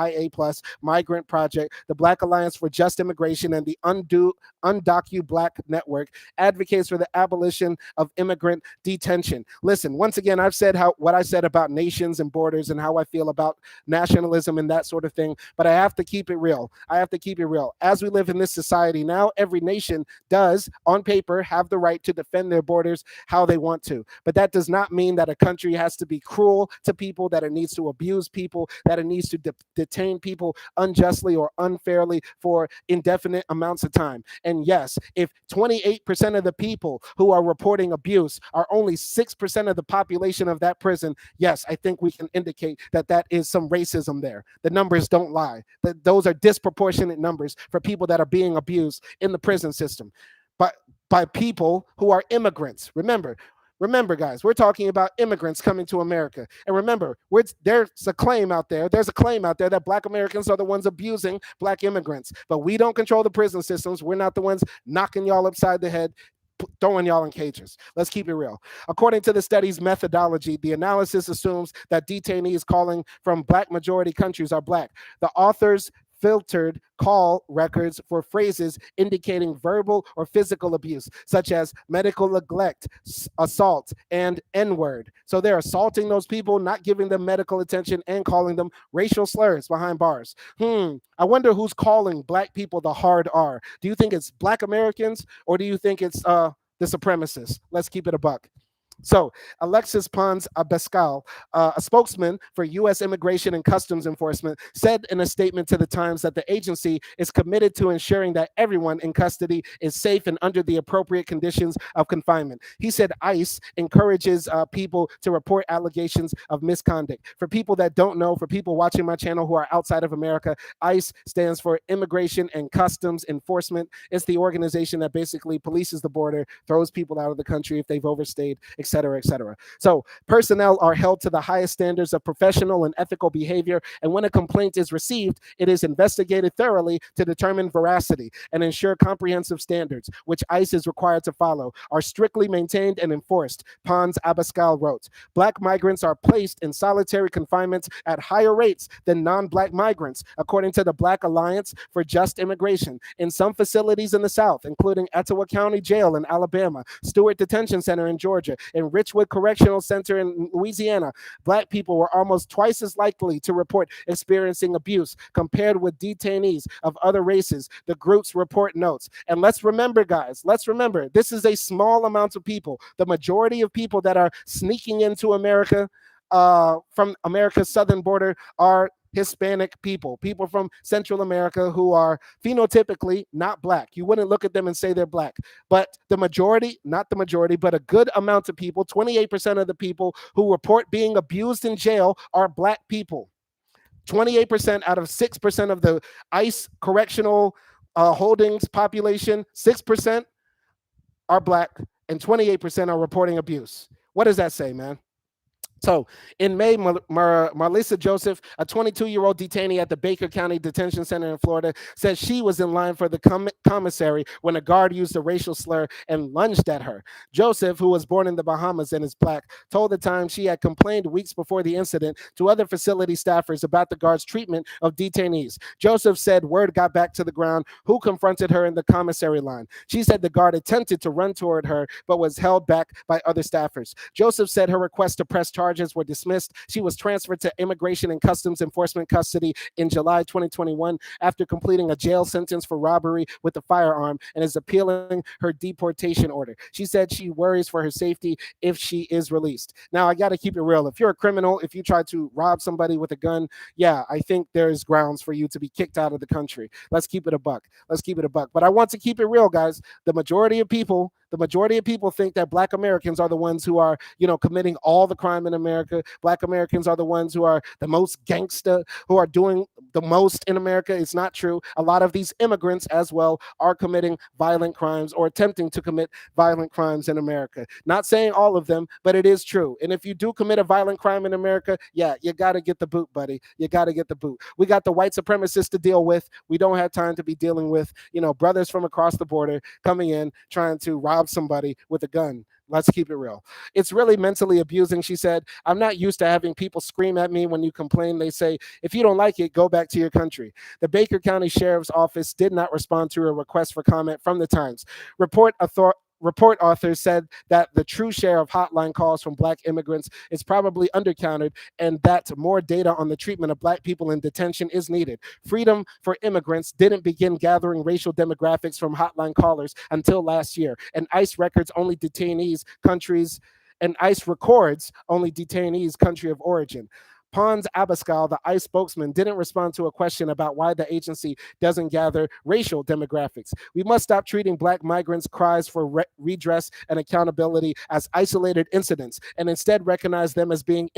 Migrant Project, the Black Alliance for Just Immigration, and the Undocu Black Network, advocates for the abolition of immigrant detention. Listen, once again, I've said what I said about nations and borders and how I feel about nationalism and that sort of thing, but I have to keep it real. I have to keep it real. As we live in this society now, every nation does, on paper, have the right to defend their borders how they want to. But that does not mean that a country has to be cruel to people, that it needs to abuse people, that it needs to detain people unjustly or unfairly for indefinite amounts of time. And And yes, if 28% of the people who are reporting abuse are only 6% of the population of that prison, yes, I think we can indicate that that is some racism there. The numbers don't lie. Those are disproportionate numbers for people that are being abused in the prison system. But by people who are immigrants. Remember, guys, we're talking about immigrants coming to America. And remember, there's a claim out there. There's a claim out there that Black Americans are the ones abusing Black immigrants. But we don't control the prison systems. We're not the ones knocking y'all upside the head, throwing y'all in cages. Let's keep it real. According to the study's methodology, the analysis assumes that detainees calling from Black majority countries are Black. The authors filtered call records for phrases indicating verbal or physical abuse, such as medical neglect, assault, and N-word. So they're assaulting those people, not giving them medical attention, and calling them racial slurs behind bars. I wonder who's calling Black people the hard R. Do you think it's Black Americans, or do you think it's the supremacists? Let's keep it a buck. So, Alexis Pons Abascal, a spokesman for U.S. Immigration and Customs Enforcement, said in a statement to the Times that the agency is committed to ensuring that everyone in custody is safe and under the appropriate conditions of confinement. He said ICE encourages people to report allegations of misconduct. For people that don't know, for people watching my channel who are outside of America, ICE stands for Immigration and Customs Enforcement. It's the organization that basically polices the border, throws people out of the country if they've overstayed, etc., etc. So personnel are held to the highest standards of professional and ethical behavior, and when a complaint is received, it is investigated thoroughly to determine veracity and ensure comprehensive standards, which ICE is required to follow, are strictly maintained and enforced, Pons Abascal wrote. Black migrants are placed in solitary confinement at higher rates than non-Black migrants, according to the Black Alliance for Just Immigration. In some facilities in the South, including Etowah County Jail in Alabama, Stewart Detention Center in Georgia, and Richwood Correctional Center in Louisiana, Black people were almost twice as likely to report experiencing abuse compared with detainees of other races, the group's report notes. And let's remember, guys, this is a small amount of people. The majority of people that are sneaking into America from America's southern border are Hispanic people from Central America who are phenotypically not Black. You wouldn't look at them and say they're Black. But the majority, not the majority, but a good amount of people, 28% of the people who report being abused in jail are Black people. 28% out of 6% of the ICE correctional holdings population, 6% are Black and 28% are reporting abuse. What does that say, man? So in May, Marlisa Joseph, a 22-year-old detainee at the Baker County Detention Center in Florida, said she was in line for the commissary when a guard used a racial slur and lunged at her. Joseph, who was born in the Bahamas and is Black, told the Times she had complained weeks before the incident to other facility staffers about the guard's treatment of detainees. Joseph said word got back to the ground who confronted her in the commissary line. She said the guard attempted to run toward her but was held back by other staffers. Joseph said her request to press charges were dismissed. She was transferred to Immigration and Customs Enforcement custody in July 2021 after completing a jail sentence for robbery with a firearm and is appealing her deportation order. She said she worries for her safety if she is released. Now, I got to keep it real. If you're a criminal, if you try to rob somebody with a gun, yeah, I think there's grounds for you to be kicked out of the country. Let's keep it a buck. But I want to keep it real, guys. The majority of people think that Black Americans are the ones who are, committing all the crime in America. Black Americans are the ones who are the most gangster, who are doing the most in America. It's not true. A lot of these immigrants as well are committing violent crimes or attempting to commit violent crimes in America. Not saying all of them, but it is true. And if you do commit a violent crime in America, yeah, you got to get the boot, buddy. You got to get the boot. We got the white supremacists to deal with. We don't have time to be dealing with, brothers from across the border coming in trying to rob somebody with a gun. Let's keep it real. It's really mentally abusing, she said. I'm not used to having people scream at me when you complain. They say, if you don't like it, go back to your country. The Baker County Sheriff's Office did not respond to a request for comment from the Times. Report authors said that the true share of hotline calls from Black immigrants is probably undercounted and that more data on the treatment of Black people in detention is needed. Freedom for Immigrants didn't begin gathering racial demographics from hotline callers until last year, and ICE records only detainees' countries, and ICE records only detainees' country of origin. Pons Abascal, the ICE spokesman, didn't respond to a question about why the agency doesn't gather racial demographics. We must stop treating Black migrants' cries for redress and accountability as isolated incidents and instead recognize them as being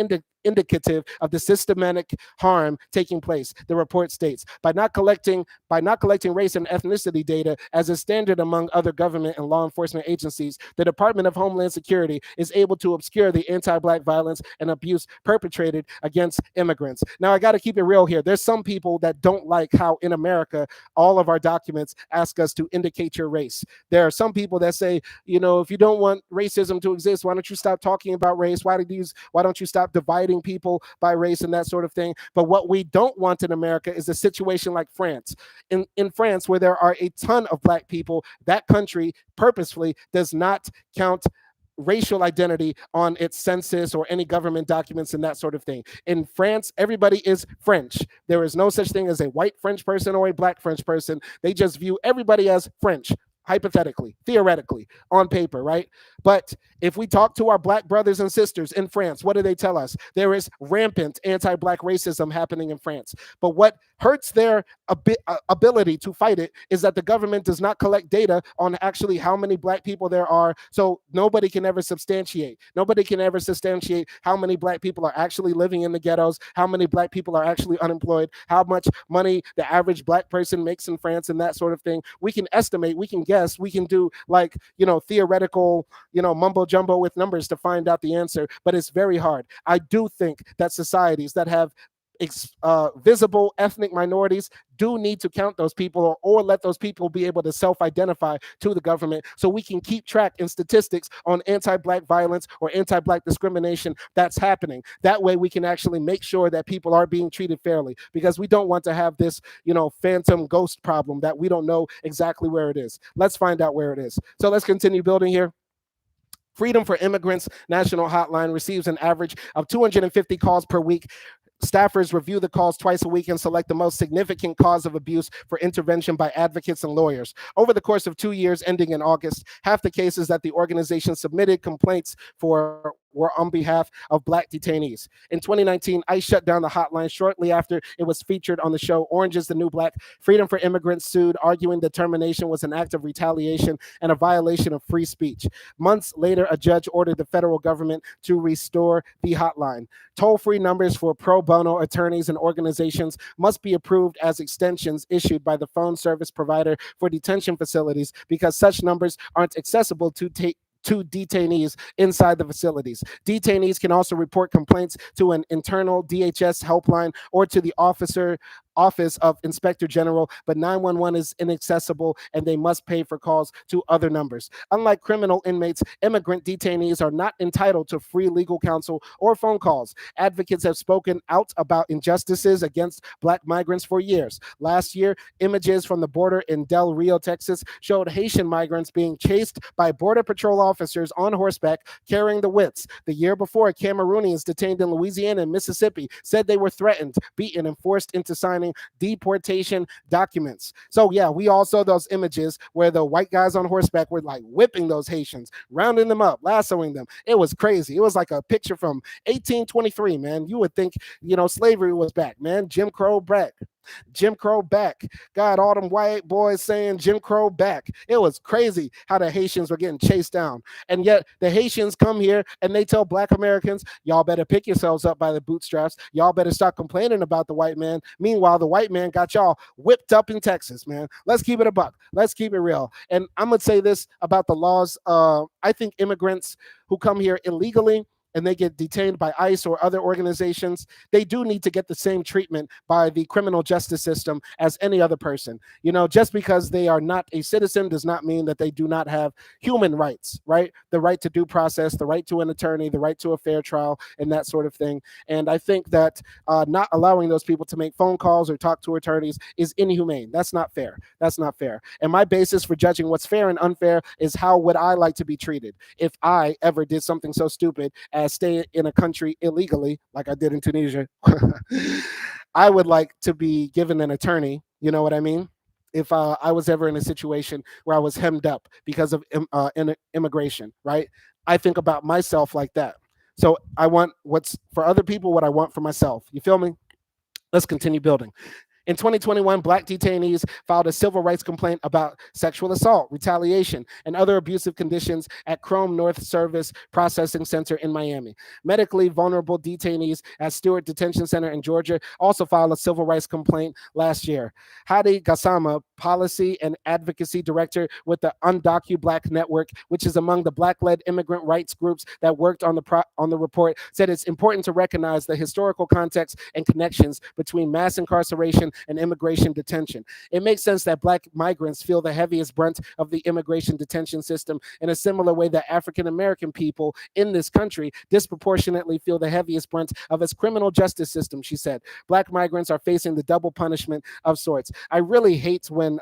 indicative of the systematic harm taking place, the report states. By not collecting race and ethnicity data as a standard among other government and law enforcement agencies, the Department of Homeland Security is able to obscure the anti-Black violence and abuse perpetrated against immigrants. Now, I got to keep it real here. There's some people that don't like how in America all of our documents ask us to indicate your race. There are some people that say, if you don't want racism to exist, why don't you stop talking about race? Why don't you stop dividing people by race and that sort of thing? But what we don't want in America is a situation like France. In France, where there are a ton of Black people, that country purposefully does not count racial identity on its census or any government documents and that sort of thing. In France, everybody is French. There is no such thing as a white French person or a Black French person. They just view everybody as French, hypothetically, theoretically, on paper, right? But if we talk to our Black brothers and sisters in France, what do they tell us? There is rampant anti-Black racism happening in France. But what hurts their ability to fight it is that the government does not collect data on actually how many Black people there are. So nobody can ever substantiate. Nobody can ever substantiate how many Black people are actually living in the ghettos, how many Black people are actually unemployed, how much money the average Black person makes in France, and that sort of thing. We can estimate, we can guess, we can do theoretical, mumbo jumbo with numbers to find out the answer, but it's very hard. I do think that societies that have visible ethnic minorities do need to count those people or let those people be able to self-identify to the government so we can keep track in statistics on anti-Black violence or anti-Black discrimination that's happening. That way we can actually make sure that people are being treated fairly, because we don't want to have this, phantom ghost problem that we don't know exactly where it is. Let's find out where it is. So let's continue building here. Freedom for Immigrants National Hotline receives an average of 250 calls per week. Staffers review the calls twice a week and select the most significant cause of abuse for intervention by advocates and lawyers. Over the course of 2 years, ending in August, half the cases that the organization submitted complaints for were on behalf of Black detainees. In 2019, ICE shut down the hotline shortly after it was featured on the show Orange is the New Black. Freedom for Immigrants sued, arguing the termination was an act of retaliation and a violation of free speech. Months later, a judge ordered the federal government to restore the hotline. Toll-free numbers for pro bono attorneys and organizations must be approved as extensions issued by the phone service provider for detention facilities, because such numbers aren't accessible to detainees inside the facilities. Detainees can also report complaints to an internal DHS helpline or to the Office of Inspector General, but 911 is inaccessible and they must pay for calls to other numbers. Unlike criminal inmates, immigrant detainees are not entitled to free legal counsel or phone calls. Advocates have spoken out about injustices against Black migrants for years. Last year, images from the border in Del Rio, Texas, showed Haitian migrants being chased by Border Patrol officers on horseback carrying the whips. The year before, Cameroonians detained in Louisiana and Mississippi said they were threatened, beaten, and forced into signing deportation documents. So yeah, we all saw those images where the white guys on horseback were like whipping those Haitians, rounding them up, lassoing them. It was crazy. It was like a picture from 1823, man. You would think, slavery was back, man. Jim Crow back. Jim Crow back. God, all them white boys saying Jim Crow back. It was crazy how the Haitians were getting chased down. And yet the Haitians come here and they tell Black Americans, y'all better pick yourselves up by the bootstraps. Y'all better stop complaining about the white man. Meanwhile, the white man got y'all whipped up in Texas, man. Let's keep it a buck. Let's keep it real. And I'm going to say this about the laws. I think immigrants who come here illegally and they get detained by ICE or other organizations, they do need to get the same treatment by the criminal justice system as any other person. Just because they are not a citizen does not mean that they do not have human rights, right? The right to due process, the right to an attorney, the right to a fair trial, and that sort of thing. And I think that not allowing those people to make phone calls or talk to attorneys is inhumane. That's not fair. That's not fair. And my basis for judging what's fair and unfair is how would I like to be treated if I ever did something so stupid as stay in a country illegally, like I did in Tunisia. I would like to be given an attorney. You know what I mean? If I was ever in a situation where I was hemmed up because of immigration, right? I think about myself like that. So I want what's for other people what I want for myself. You feel me? Let's continue building. In 2021, black detainees filed a civil rights complaint about sexual assault, retaliation, and other abusive conditions at Chrome North Service Processing Center in Miami. Medically vulnerable detainees at Stewart Detention Center in Georgia also filed a civil rights complaint last year. Hadi Gassama, Policy and Advocacy Director with the Undocu Black Network, which is among the Black-led immigrant rights groups that worked on the report, said it's important to recognize the historical context and connections between mass incarceration and immigration detention. It makes sense that Black migrants feel the heaviest brunt of the immigration detention system in a similar way that African American people in this country disproportionately feel the heaviest brunt of its criminal justice system, she said. Black migrants are facing the double punishment of sorts. I really hate when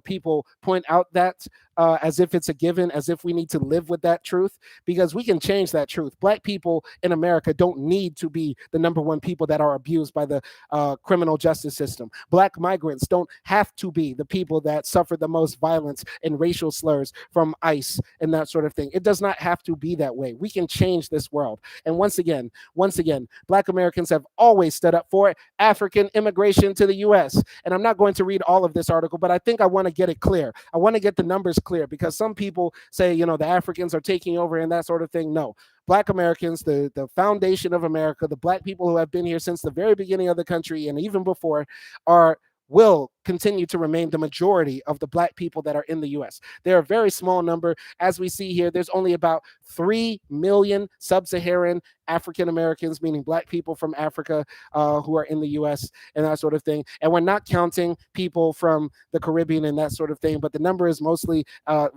people point out that as if it's a given, as if we need to live with that truth, because we can change that truth. Black people in America don't need to be the number one people that are abused by the criminal justice system. Black migrants don't have to be the people that suffer the most violence and racial slurs from ICE and that sort of thing. It does not have to be that way. We can change this world. And once again, Black Americans have always stood up for African immigration to the U.S. And I'm not going to read all of this article, but I think I want to get it clear. I want to get the numbers clear because some people say, the Africans are taking over and that sort of thing. No. Black Americans, the foundation of America, the Black people who have been here since the very beginning of the country and even before, are will continue to remain the majority of the Black people that are in the US. They're a very small number. As we see here, there's only about 3 million sub-Saharan African Americans, meaning Black people from Africa, who are in the US and that sort of thing. And we're not counting people from the Caribbean and that sort of thing, but the number is mostly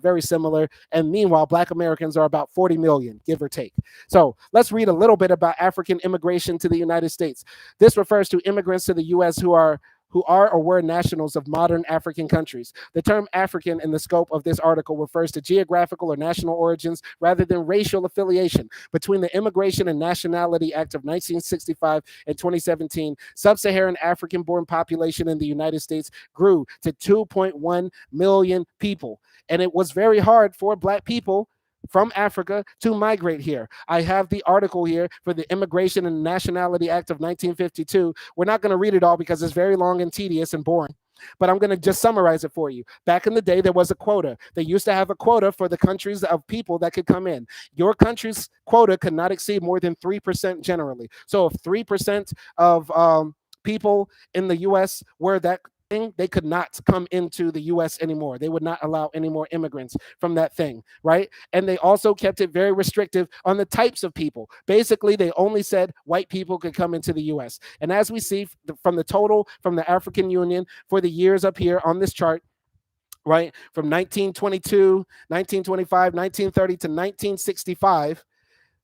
very similar. And meanwhile, Black Americans are about 40 million, give or take. So let's read a little bit about African immigration to the United States. This refers to immigrants to the US who are or were nationals of modern African countries. The term African in the scope of this article refers to geographical or national origins rather than racial affiliation. Between the Immigration and Nationality Act of 1965 and 2017, sub-Saharan African-born population in the United States grew to 2.1 million people. And it was very hard for Black people from Africa to migrate here. I have the article here for the Immigration and Nationality Act of 1952. We're not going to read it all because it's very long and tedious and boring. But I'm going to just summarize it for you. Back in the day, there was a quota. They used to have a quota for the countries of people that could come in. Your country's quota could not exceed more than 3% generally. So if 3% of people in the U.S. were that thing, they could not come into the U.S. anymore. They would not allow any more immigrants from that thing, right? And they also kept it very restrictive on the types of people. Basically, they only said white people could come into the U.S. And as we see from the total from the African Union for the years up here on this chart, right, from 1922, 1925, 1930 to 1965,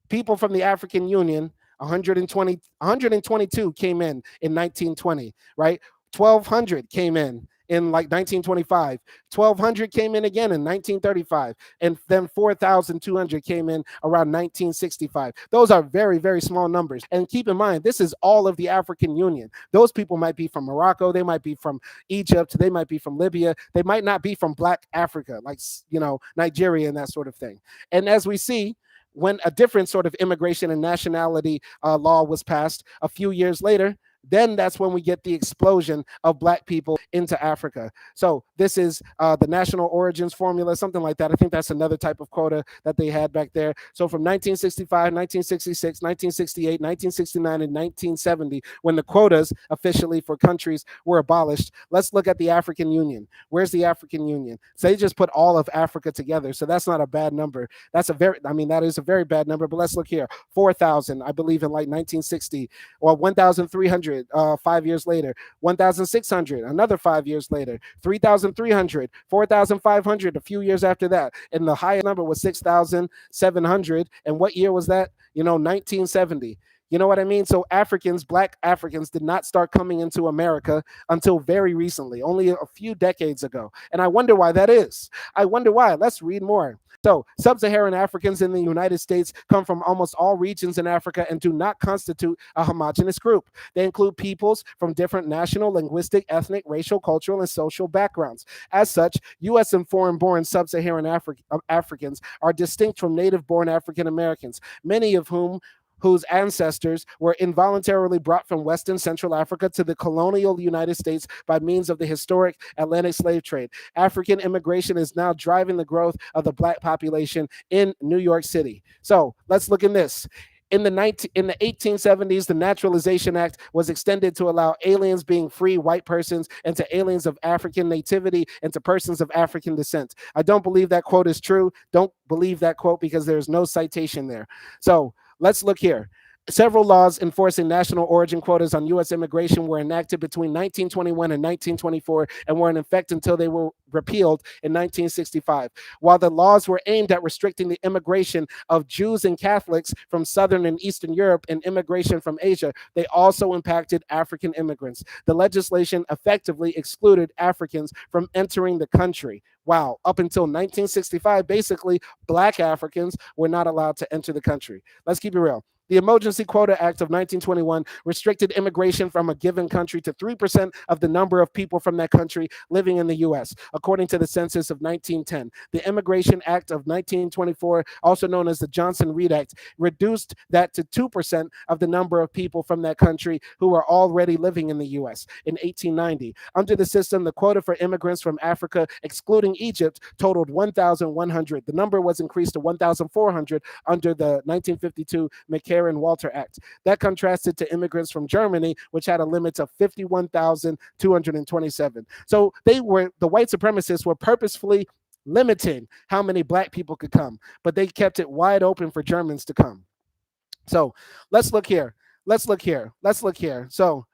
people from the African Union, 122 came in 1920, right? 1,200 came in like 1925. 1,200 came in again in 1935, and then 4,200 came in around 1965. Those are very, very small numbers. And keep in mind, this is all of the African Union. Those people might be from Morocco, they might be from Egypt, they might be from Libya, they might not be from Black Africa, like Nigeria and that sort of thing. And as we see, when a different sort of immigration and nationality law was passed a few years later, then that's when we get the explosion of Black people into Africa. So this is the national origins formula, something like that. I think that's another type of quota that they had back there. So from 1965, 1966, 1968, 1969, and 1970, when the quotas officially for countries were abolished, let's look at the African Union. Where's the African Union? So they just put all of Africa together. So that's not a bad number. That is a very bad number, but let's look here. 4,000, I believe in like 1960, or 1,300 5 years later, 1,600 another 5 years later, 3,300, 4,500 a few years after that, and the highest number was 6,700. And what year was that? 1970. You know what I mean? So Black Africans did not start coming into America until very recently, only a few decades ago. And I wonder why that is. I wonder why. Let's read more. So, sub Saharan Africans in the United States come from almost all regions in Africa and do not constitute a homogenous group. They include peoples from different national, linguistic, ethnic, racial, cultural, and social backgrounds. As such, U.S. and foreign born sub Saharan Africans are distinct from native born African Americans, many of whose ancestors were involuntarily brought from West and Central Africa to the colonial United States by means of the historic Atlantic slave trade. African immigration is now driving the growth of the black population in New York City. So let's look in this. In the 1870s, the Naturalization Act was extended to allow aliens being free white persons and to aliens of African nativity and to persons of African descent. I don't believe that quote is true. Don't believe that quote because there's no citation there. So let's look here. Several laws enforcing national origin quotas on U.S. immigration were enacted between 1921 and 1924 and were in effect until they were repealed in 1965. While the laws were aimed at restricting the immigration of Jews and Catholics from Southern and Eastern Europe and immigration from Asia, they also impacted African immigrants. The legislation effectively excluded Africans from entering the country. Wow, up until 1965, basically, black Africans were not allowed to enter the country. Let's keep it real. The Emergency Quota Act of 1921 restricted immigration from a given country to 3% of the number of people from that country living in the U.S., according to the census of 1910. The Immigration Act of 1924, also known as the Johnson-Reed Act, reduced that to 2% of the number of people from that country who were already living in the U.S. in 1890. Under the system, the quota for immigrants from Africa, excluding Egypt, totaled 1,100. The number was increased to 1,400 under the 1952 McCarran-Walter Act. That contrasted to immigrants from Germany, which had a limit of 51,227. So the white supremacists were purposefully limiting how many black people could come, but they kept it wide open for Germans to come. So let's look here. So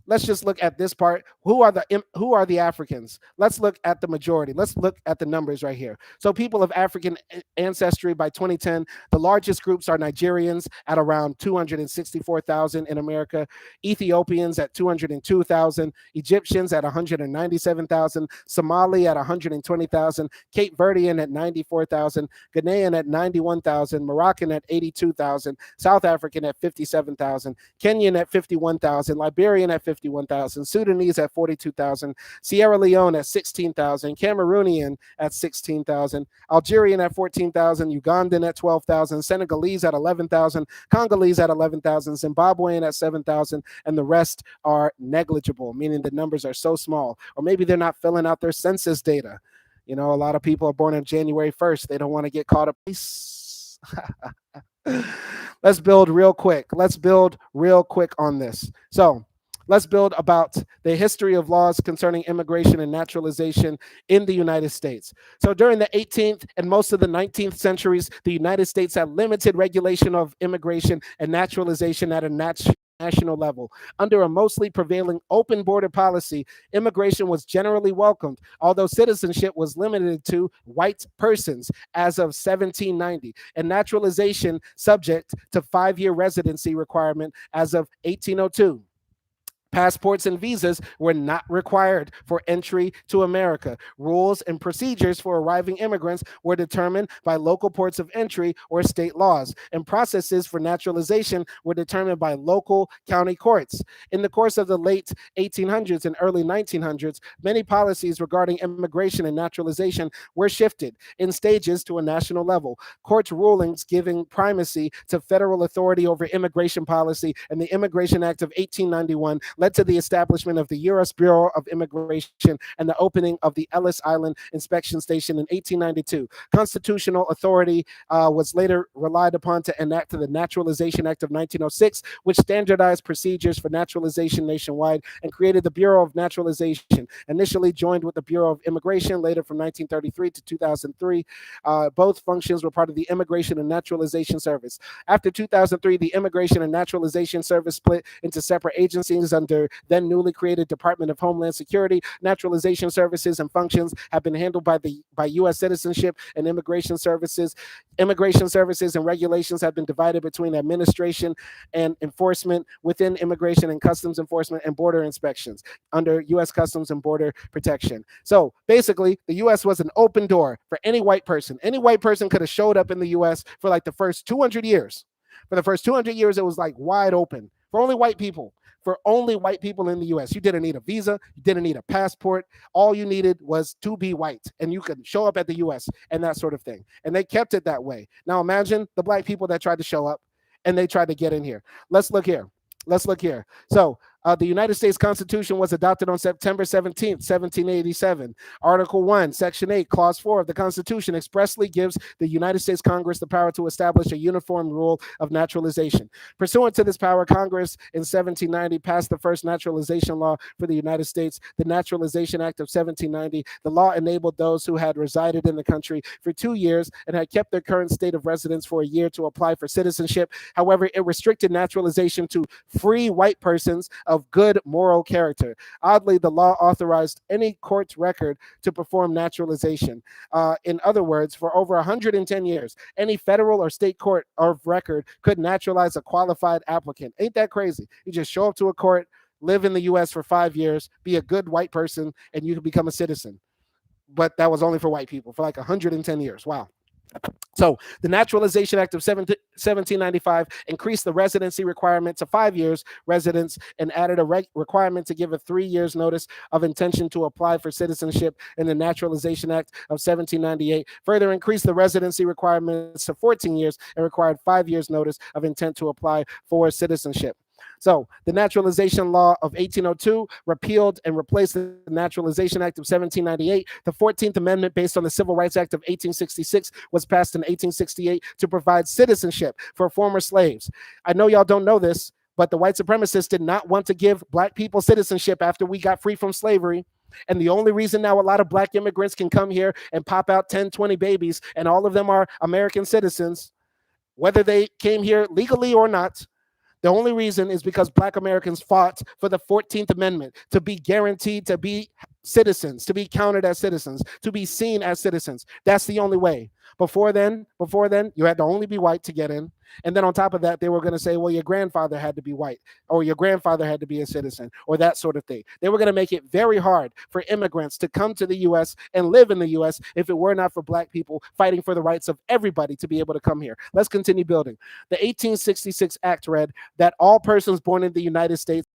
let's just look at this part. Who are the Africans? Let's look at the majority. Let's look at the numbers right here. So people of African ancestry by 2010, the largest groups are Nigerians at around 264,000 in America, Ethiopians at 202,000, Egyptians at 197,000, Somali at 120,000, Cape Verdean at 94,000, Ghanaian at 91,000, Moroccan at 82,000, South African at 57,000, Kenyan at 51,000, Liberian at 51,000, Sudanese at 42,000, Sierra Leone at 16,000, Cameroonian at 16,000, Algerian at 14,000, Ugandan at 12,000, Senegalese at 11,000, Congolese at 11,000, Zimbabwean at 7,000, and the rest are negligible, meaning the numbers are so small. Or maybe they're not filling out their census data. You know, a lot of people are born on January 1st. They don't want to get caught up. Let's build real quick on this. So let's build about the history of laws concerning immigration and naturalization in the United States. So during the 18th and most of the 19th centuries, the United States had limited regulation of immigration and naturalization at a national level. Under a mostly prevailing open border policy, immigration was generally welcomed, although citizenship was limited to white persons as of 1790, and naturalization subject to 5-year residency requirement as of 1802. Passports and visas were not required for entry to America. Rules and procedures for arriving immigrants were determined by local ports of entry or state laws, and processes for naturalization were determined by local county courts. In the course of the late 1800s and early 1900s, many policies regarding immigration and naturalization were shifted in stages to a national level. Court rulings giving primacy to federal authority over immigration policy and the Immigration Act of 1891 led to the establishment of the U.S. Bureau of Immigration and the opening of the Ellis Island Inspection Station in 1892. Constitutional authority was later relied upon to enact the Naturalization Act of 1906, which standardized procedures for naturalization nationwide and created the Bureau of Naturalization, initially joined with the Bureau of Immigration, later from 1933 to 2003. Both functions were part of the Immigration and Naturalization Service. After 2003, the Immigration and Naturalization Service split into separate agencies under under then newly created Department of Homeland Security. Naturalization services and functions have been handled by U.S. Citizenship and Immigration Services. Immigration services and regulations have been divided between administration and enforcement within immigration and customs enforcement and border inspections under U.S. Customs and Border Protection. So basically, the U.S. was an open door for any white person. Any white person could have showed up in the U.S. for like the first 200 years. For the first 200 years, it was like wide open for only white people. For only white people in the US. You didn't need a visa, you didn't need a passport. All you needed was to be white, and you could show up at the US and that sort of thing. And they kept it that way. Now imagine the black people that tried to show up and they tried to get in here. Let's look here. Let's look here. So the United States Constitution was adopted on September 17th, 1787. Article 1, Section 8, Clause 4 of the Constitution expressly gives the United States Congress the power to establish a uniform rule of naturalization. Pursuant to this power, Congress in 1790 passed the first naturalization law for the United States, the Naturalization Act of 1790. The law enabled those who had resided in the country for 2 years and had kept their current state of residence for a year to apply for citizenship. However, it restricted naturalization to free white persons of good moral character. Oddly, the law authorized any court's record to perform naturalization. In other words, for over 110 years, any federal or state court of record could naturalize a qualified applicant. Ain't that crazy? You just show up to a court, live in the U.S. for 5 years, be a good white person, and you can become a citizen. But that was only for white people for like 110 years. Wow. So the Naturalization Act of 1795 increased the residency requirement to 5 years residence and added a requirement to give a 3 years notice of intention to apply for citizenship. In the Naturalization Act of 1798 further increased the residency requirements to 14 years and required 5 years notice of intent to apply for citizenship. So the Naturalization Law of 1802 repealed and replaced the Naturalization Act of 1798. The 14th Amendment, based on the Civil Rights Act of 1866, was passed in 1868 to provide citizenship for former slaves. I know y'all don't know this, but the white supremacists did not want to give black people citizenship after we got free from slavery. And the only reason now a lot of black immigrants can come here and pop out 10, 20 babies, and all of them are American citizens, whether they came here legally or not, the only reason is because black Americans fought for the 14th Amendment to be guaranteed to be citizens, to be counted as citizens, to be seen as citizens. That's the only way. Before then, you had to only be white to get in. And then on top of that, they were going to say, well, your grandfather had to be white, or your grandfather had to be a citizen, or that sort of thing. They were going to make it very hard for immigrants to come to the U.S. and live in the U.S. if it were not for black people fighting for the rights of everybody to be able to come here. Let's continue building. The 1866 Act read that all persons born in the United States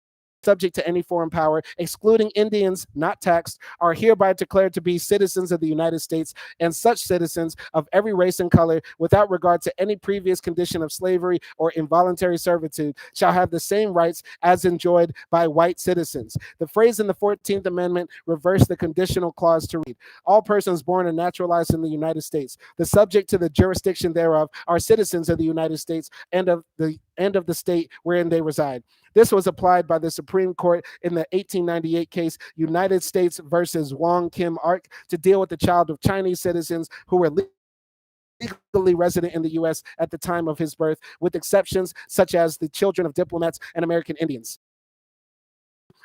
subject to any foreign power, excluding Indians not taxed, are hereby declared to be citizens of the United States, and such citizens of every race and color, without regard to any previous condition of slavery or involuntary servitude, shall have the same rights as enjoyed by white citizens. The phrase in the 14th Amendment reversed the conditional clause to read, all persons born and naturalized in the United States, the subject to the jurisdiction thereof, are citizens of the United States and of the state wherein they reside. This was applied by the Supreme Court in the 1898 case United States versus Wong Kim Ark to deal with the child of Chinese citizens who were legally resident in the U.S. at the time of his birth, with exceptions such as the children of diplomats and American Indians,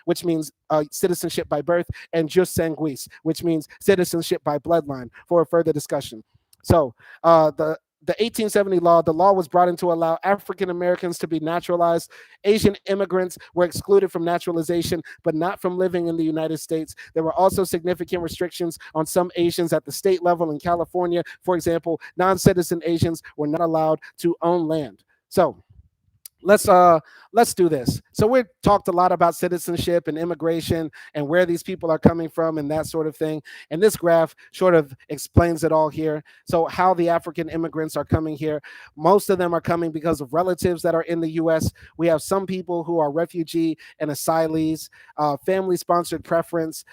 which means citizenship by birth, and jus sanguis, which means citizenship by bloodline, for a further discussion. So the 1870 law, the law was brought in to allow African Americans to be naturalized. Asian immigrants were excluded from naturalization, but not from living in the United States. There were also significant restrictions on some Asians at the state level in California. For example, non-citizen Asians were not allowed to own land. So let's do this. So we talked a lot about citizenship and immigration and where these people are coming from and that sort of thing. And this graph sort of explains it all here. So how the African immigrants are coming here. Most of them are coming because of relatives that are in the U.S. We have some people who are refugee and asylees, family-sponsored preference,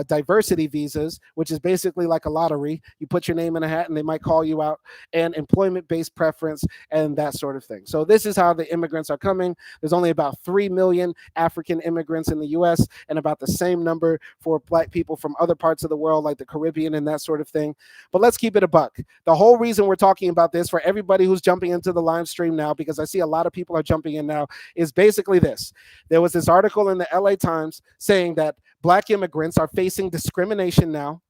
diversity visas, which is basically like a lottery. You put your name in a hat and they might call you out, and employment-based preference and that sort of thing. So this is how the immigrants immigrants are coming. There's only about 3 million African immigrants in the US and about the same number for black people from other parts of the world, like the Caribbean and that sort of thing. But let's keep it a buck. The whole reason we're talking about this for everybody who's jumping into the live stream now, because I see a lot of people are jumping in now, is basically this. There was this article in the LA Times saying that black immigrants are facing discrimination now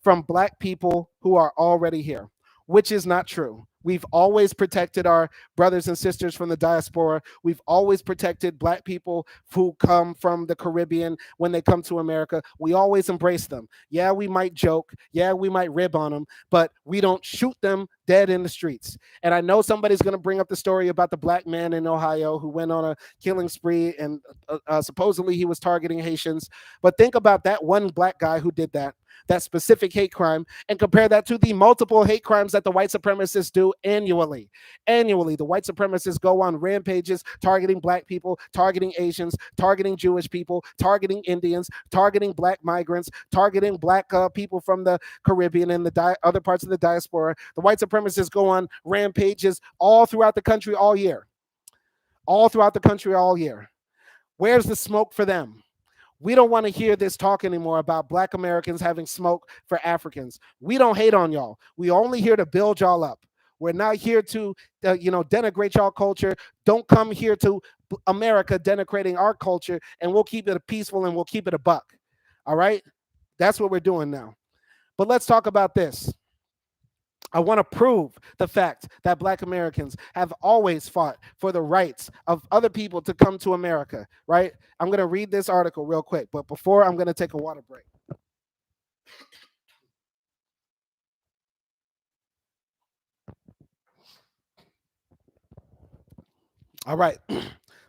from black people who are already here, which is not true. We've always protected our brothers and sisters from the diaspora. We've always protected black people who come from the Caribbean when they come to America. We always embrace them. Yeah, we might joke. Yeah, we might rib on them, but we don't shoot them dead in the streets. And I know somebody's going to bring up the story about the black man in Ohio who went on a killing spree and supposedly he was targeting Haitians. But think about that one black guy who did that specific hate crime, and compare that to the multiple hate crimes that the white supremacists do annually. Annually, the white supremacists go on rampages targeting black people, targeting Asians, targeting Jewish people, targeting Indians, targeting black migrants, targeting black people from the Caribbean and the other parts of the diaspora. The white supremacists go on rampages all throughout the country all year. All throughout the country all year. Where's the smoke for them? We don't want to hear this talk anymore about black Americans having smoke for Africans. We don't hate on y'all. We only here to build y'all up. We're not here to, denigrate y'all culture. Don't come here to America denigrating our culture, and we'll keep it peaceful and we'll keep it a buck. All right? That's what we're doing now. But let's talk about this. I want to prove the fact that black Americans have always fought for the rights of other people to come to America, right? I'm going to read this article real quick, but before, I'm going to take a water break. All right,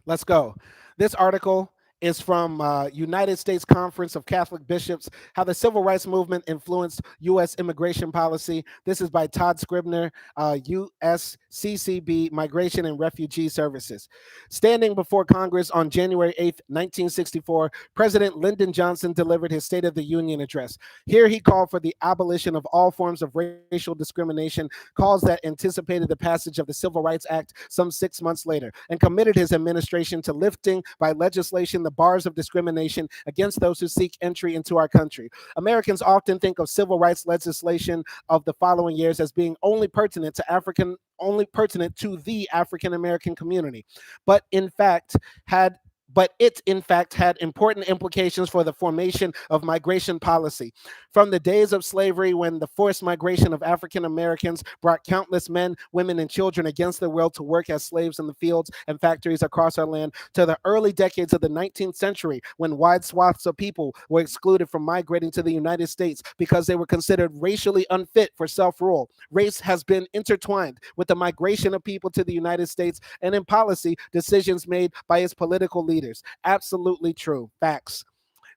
let's go. This article is from United States Conference of Catholic Bishops, How the Civil Rights Movement Influenced U.S. Immigration Policy. This is by Todd Scribner, USCCB Migration and Refugee Services. Standing before Congress on January 8th, 1964, President Lyndon Johnson delivered his State of the Union address. Here he called for the abolition of all forms of racial discrimination, calls that anticipated the passage of the Civil Rights Act some 6 months later, and committed his administration to lifting by legislation the bars of discrimination against those who seek entry into our country. Americans often think of civil rights legislation of the following years as being only pertinent to the African American community, but it in fact had important implications for the formation of migration policy. From the days of slavery, when the forced migration of African Americans brought countless men, women, and children against their will to work as slaves in the fields and factories across our land, to the early decades of the 19th century, when wide swaths of people were excluded from migrating to the United States because they were considered racially unfit for self-rule. Race has been intertwined with the migration of people to the United States and in policy decisions made by its political leaders. Absolutely true. Facts.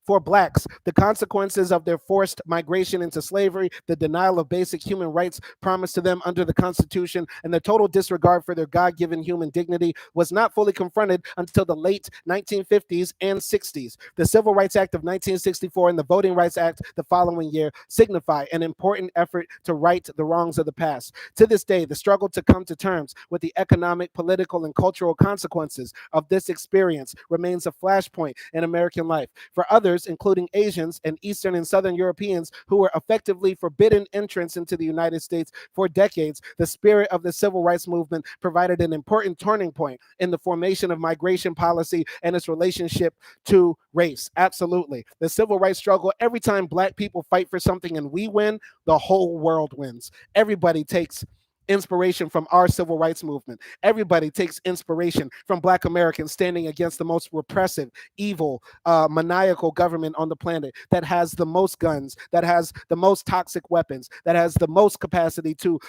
For blacks, the consequences of their forced migration into slavery, the denial of basic human rights promised to them under the Constitution, and the total disregard for their God-given human dignity was not fully confronted until the late 1950s and 60s. The Civil Rights Act of 1964 and the Voting Rights Act the following year signify an important effort to right the wrongs of the past. To this day, the struggle to come to terms with the economic, political, and cultural consequences of this experience remains a flashpoint in American life. For others, including Asians and Eastern and Southern Europeans who were effectively forbidden entrance into the United States for decades, the spirit of the civil rights movement provided an important turning point in the formation of migration policy and its relationship to race. Absolutely. The civil rights struggle, every time black people fight for something and we win, the whole world wins. Everybody takes inspiration from our civil rights movement. Everybody takes inspiration from black Americans standing against the most repressive, evil, maniacal government on the planet that has the most guns, that has the most toxic weapons, that has the most capacity to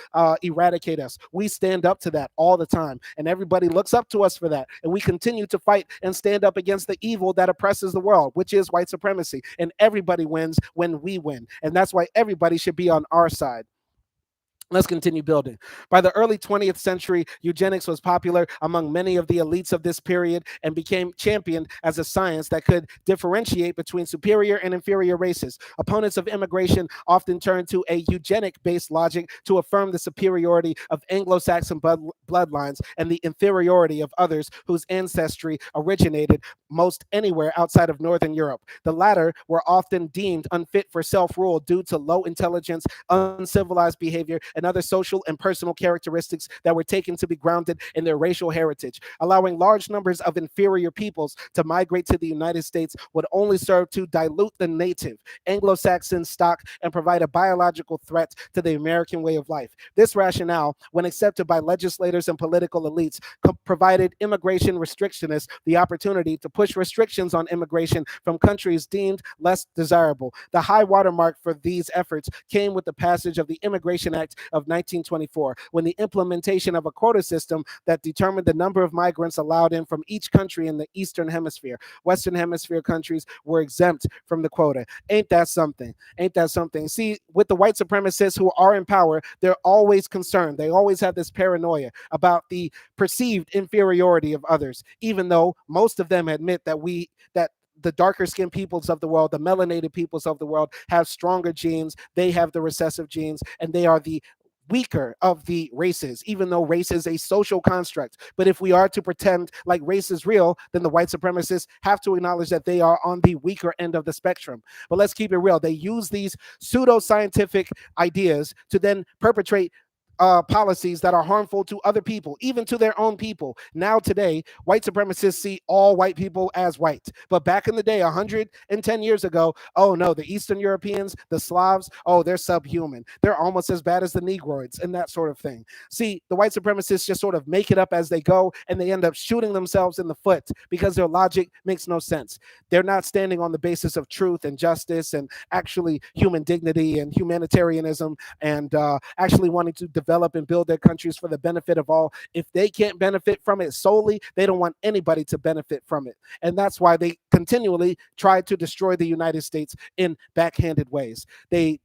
eradicate us. We stand up to that all the time, and everybody looks up to us for that. And we continue to fight and stand up against the evil that oppresses the world, which is white supremacy. And everybody wins when we win. And that's why everybody should be on our side. Let's continue building. By the early 20th century, eugenics was popular among many of the elites of this period and became championed as a science that could differentiate between superior and inferior races. Opponents of immigration often turned to a eugenic based logic to affirm the superiority of Anglo Saxon bloodlines and the inferiority of others whose ancestry originated most anywhere outside of Northern Europe. The latter were often deemed unfit for self rule due to low intelligence, uncivilized behavior, and other social and personal characteristics that were taken to be grounded in their racial heritage. Allowing large numbers of inferior peoples to migrate to the United States would only serve to dilute the native Anglo Saxon stock and provide a biological threat to the American way of life. This rationale, when accepted by legislators and political elites, provided immigration restrictionists the opportunity to push restrictions on immigration from countries deemed less desirable. The high watermark for these efforts came with the passage of the Immigration Act of 1924, when the implementation of a quota system that determined the number of migrants allowed in from each country in the Eastern Hemisphere. Western Hemisphere countries were exempt from the quota. Ain't that something? Ain't that something? See, with the white supremacists who are in power, they're always concerned. They always have this paranoia about the perceived inferiority of others, even though most of them admit that the darker skinned peoples of the world, the melanated peoples of the world, have stronger genes. They have the recessive genes, and they are the weaker of the races, even though race is a social construct. But if we are to pretend like race is real, then the white supremacists have to acknowledge that they are on the weaker end of the spectrum. But let's keep it real. They use these pseudo-scientific ideas to then perpetrate policies that are harmful to other people, even to their own people. Now, today, white supremacists see all white people as white. But back in the day, 110 years ago, oh no, the Eastern Europeans, the Slavs, oh, they're subhuman. They're almost as bad as the Negroids and that sort of thing. See, the white supremacists just sort of make it up as they go, and they end up shooting themselves in the foot because their logic makes no sense. They're not standing on the basis of truth and justice and actually human dignity and humanitarianism and actually wanting to develop and build their countries for the benefit of all. If they can't benefit from it solely, they don't want anybody to benefit from it. And that's why they continually try to destroy the United States in backhanded ways. They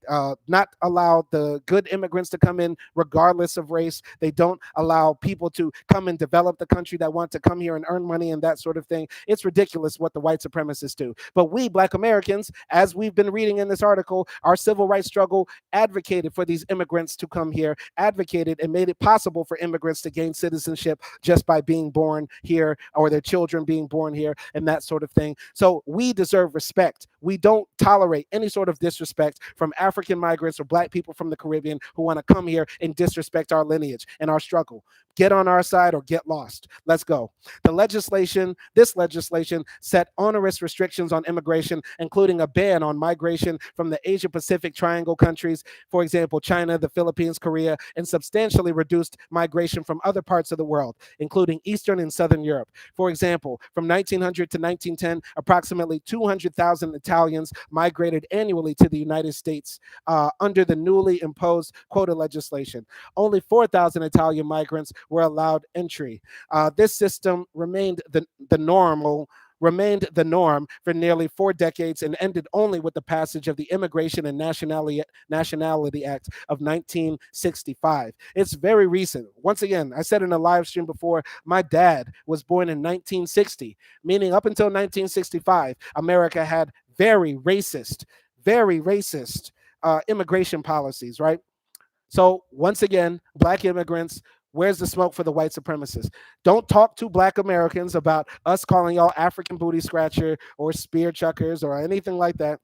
not allow the good immigrants to come in regardless of race. They don't allow people to come and develop the country that want to come here and earn money and that sort of thing. It's ridiculous what the white supremacists do. But we, Black Americans, as we've been reading in this article, our civil rights struggle advocated for these immigrants to come here, advocated and made it possible for immigrants to gain citizenship just by being born here or their children being born here and that sort of thing. So we deserve respect. We don't tolerate any sort of disrespect from African migrants or Black people from the Caribbean who want to come here and disrespect our lineage and our struggle. Get on our side or get lost. Let's go. This legislation set onerous restrictions on immigration, including a ban on migration from the Asia Pacific Triangle countries, for example, China, the Philippines, Korea, and substantially reduced migration from other parts of the world, including Eastern and Southern Europe. For example, from 1900 to 1910, approximately 200,000 Italians migrated annually to the United States under the newly imposed quota legislation. Only 4,000 Italian migrants were allowed entry. This system remained the norm for nearly 4 decades and ended only with the passage of the Immigration and Nationality Act of 1965. It's very recent. Once again, I said in a live stream before, my dad was born in 1960, meaning up until 1965, America had very racist immigration policies, right? So once again, Black immigrants, where's the smoke for the white supremacists? Don't talk to Black Americans about us calling y'all African booty scratcher or spear chuckers or anything like that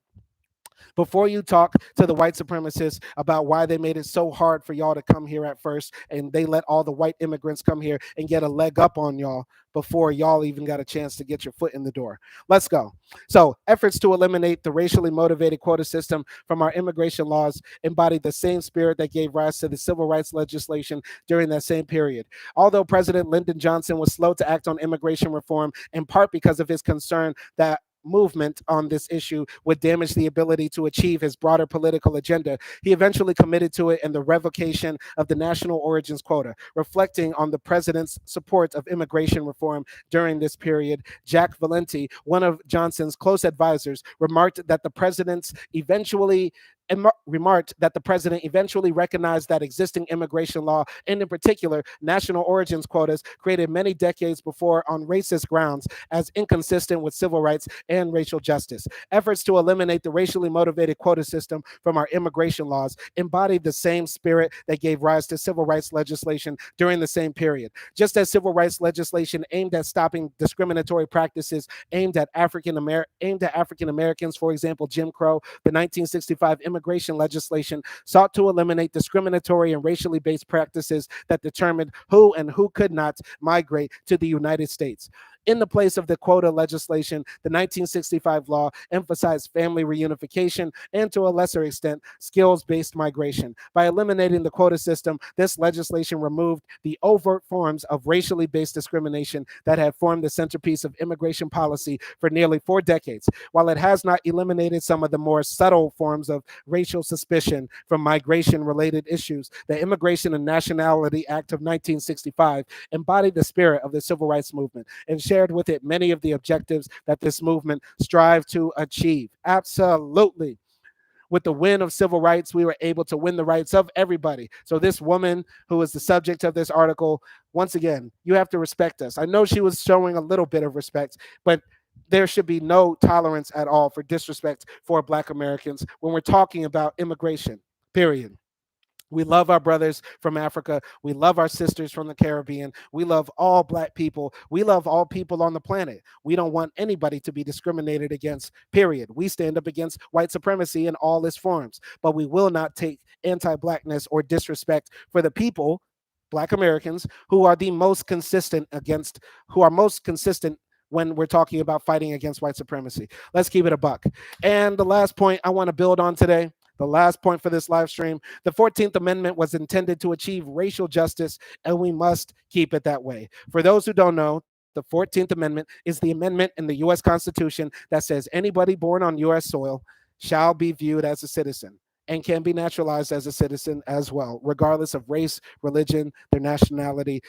before you talk to the white supremacists about why they made it so hard for y'all to come here at first and they let all the white immigrants come here and get a leg up on y'all before y'all even got a chance to get your foot in the door. Let's go. So, efforts to eliminate the racially motivated quota system from our immigration laws embody the same spirit that gave rise to the civil rights legislation during that same period. Although President Lyndon Johnson was slow to act on immigration reform, in part because of his concern that movement on this issue would damage the ability to achieve his broader political agenda, he eventually committed to it in the revocation of the national origins quota. Reflecting on the president's support of immigration reform during this period, Jack Valenti, one of Johnson's close advisors, remarked that the president's eventually and remarked that the president eventually recognized that existing immigration law, and in particular national origins quotas created many decades before on racist grounds, as inconsistent with civil rights and racial justice. Efforts to eliminate the racially motivated quota system from our immigration laws embodied the same spirit that gave rise to civil rights legislation during the same period. Just as civil rights legislation aimed at stopping discriminatory practices aimed at African Americans, for example, Jim Crow, the 1965 immigration legislation sought to eliminate discriminatory and racially based practices that determined who and who could not migrate to the United States. In the place of the quota legislation, the 1965 law emphasized family reunification and, to a lesser extent, skills based migration. By eliminating the quota system, this legislation removed the overt forms of racially based discrimination that had formed the centerpiece of immigration policy for nearly 4 decades. While it has not eliminated some of the more subtle forms of racial suspicion from migration related issues, the Immigration and Nationality Act of 1965 embodied the spirit of the civil rights movement and shared with it many of the objectives that this movement strived to achieve. Absolutely. With the win of civil rights, we were able to win the rights of everybody. So, this woman who is the subject of this article, once again, you have to respect us. I know she was showing a little bit of respect, but there should be no tolerance at all for disrespect for Black Americans when we're talking about immigration, period. We love our brothers from Africa. We love our sisters from the Caribbean. We love all Black people. We love all people on the planet. We don't want anybody to be discriminated against, period. We stand up against white supremacy in all its forms, but we will not take anti Blackness or disrespect for the people, Black Americans, who are the most consistent against, who are most consistent when we're talking about fighting against white supremacy. Let's keep it a buck. And the last point I want to build on today, the last point for this live stream, the 14th Amendment was intended to achieve racial justice, and we must keep it that way. For those who don't know, the 14th Amendment is the amendment in the U.S. Constitution that says anybody born on U.S. soil shall be viewed as a citizen and can be naturalized as a citizen as well, regardless of race, religion, their nationality,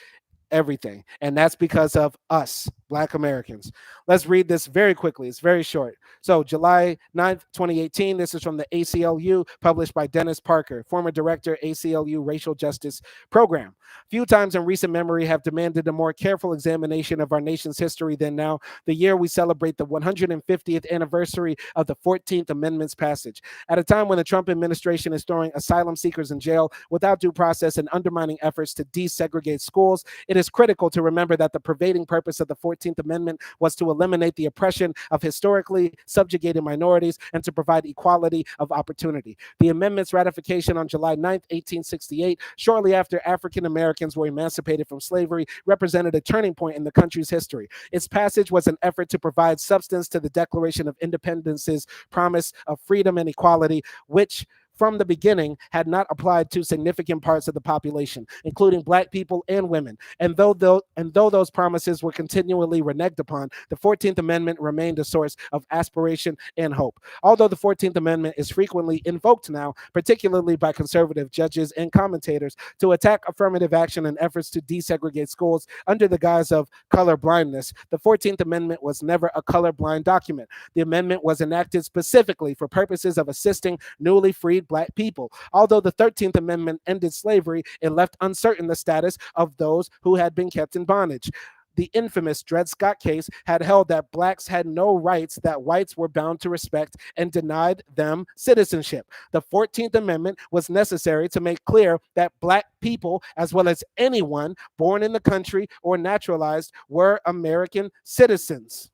everything. And that's because of us, Black Americans. Let's read this very quickly. It's very short. So, July 9th, 2018, this is from the ACLU, published by Dennis Parker, former director, ACLU Racial Justice Program. Few times in recent memory have demanded a more careful examination of our nation's history than now, the year we celebrate the 150th anniversary of the 14th Amendment's passage. At a time when the Trump administration is throwing asylum seekers in jail without due process and undermining efforts to desegregate schools, it is critical to remember that the pervading purpose of the 14th Amendment was to eliminate the oppression of historically subjugated minorities and to provide equality of opportunity. The amendment's ratification on July 9th, 1868, shortly after African Americans were emancipated from slavery, represented a turning point in the country's history. Its passage was an effort to provide substance to the Declaration of Independence's promise of freedom and equality, which from the beginning had not applied to significant parts of the population, including Black people and women. And though those promises were continually reneged upon, the 14th Amendment remained a source of aspiration and hope. Although the 14th Amendment is frequently invoked now, particularly by conservative judges and commentators, to attack affirmative action and efforts to desegregate schools under the guise of color blindness, the 14th Amendment was never a colorblind document. The amendment was enacted specifically for purposes of assisting newly freed Black people. Although the 13th Amendment ended slavery, it left uncertain the status of those who had been kept in bondage. The infamous Dred Scott case had held that Blacks had no rights that whites were bound to respect and denied them citizenship. The 14th Amendment was necessary to make clear that Black people, as well as anyone born in the country or naturalized, were American citizens.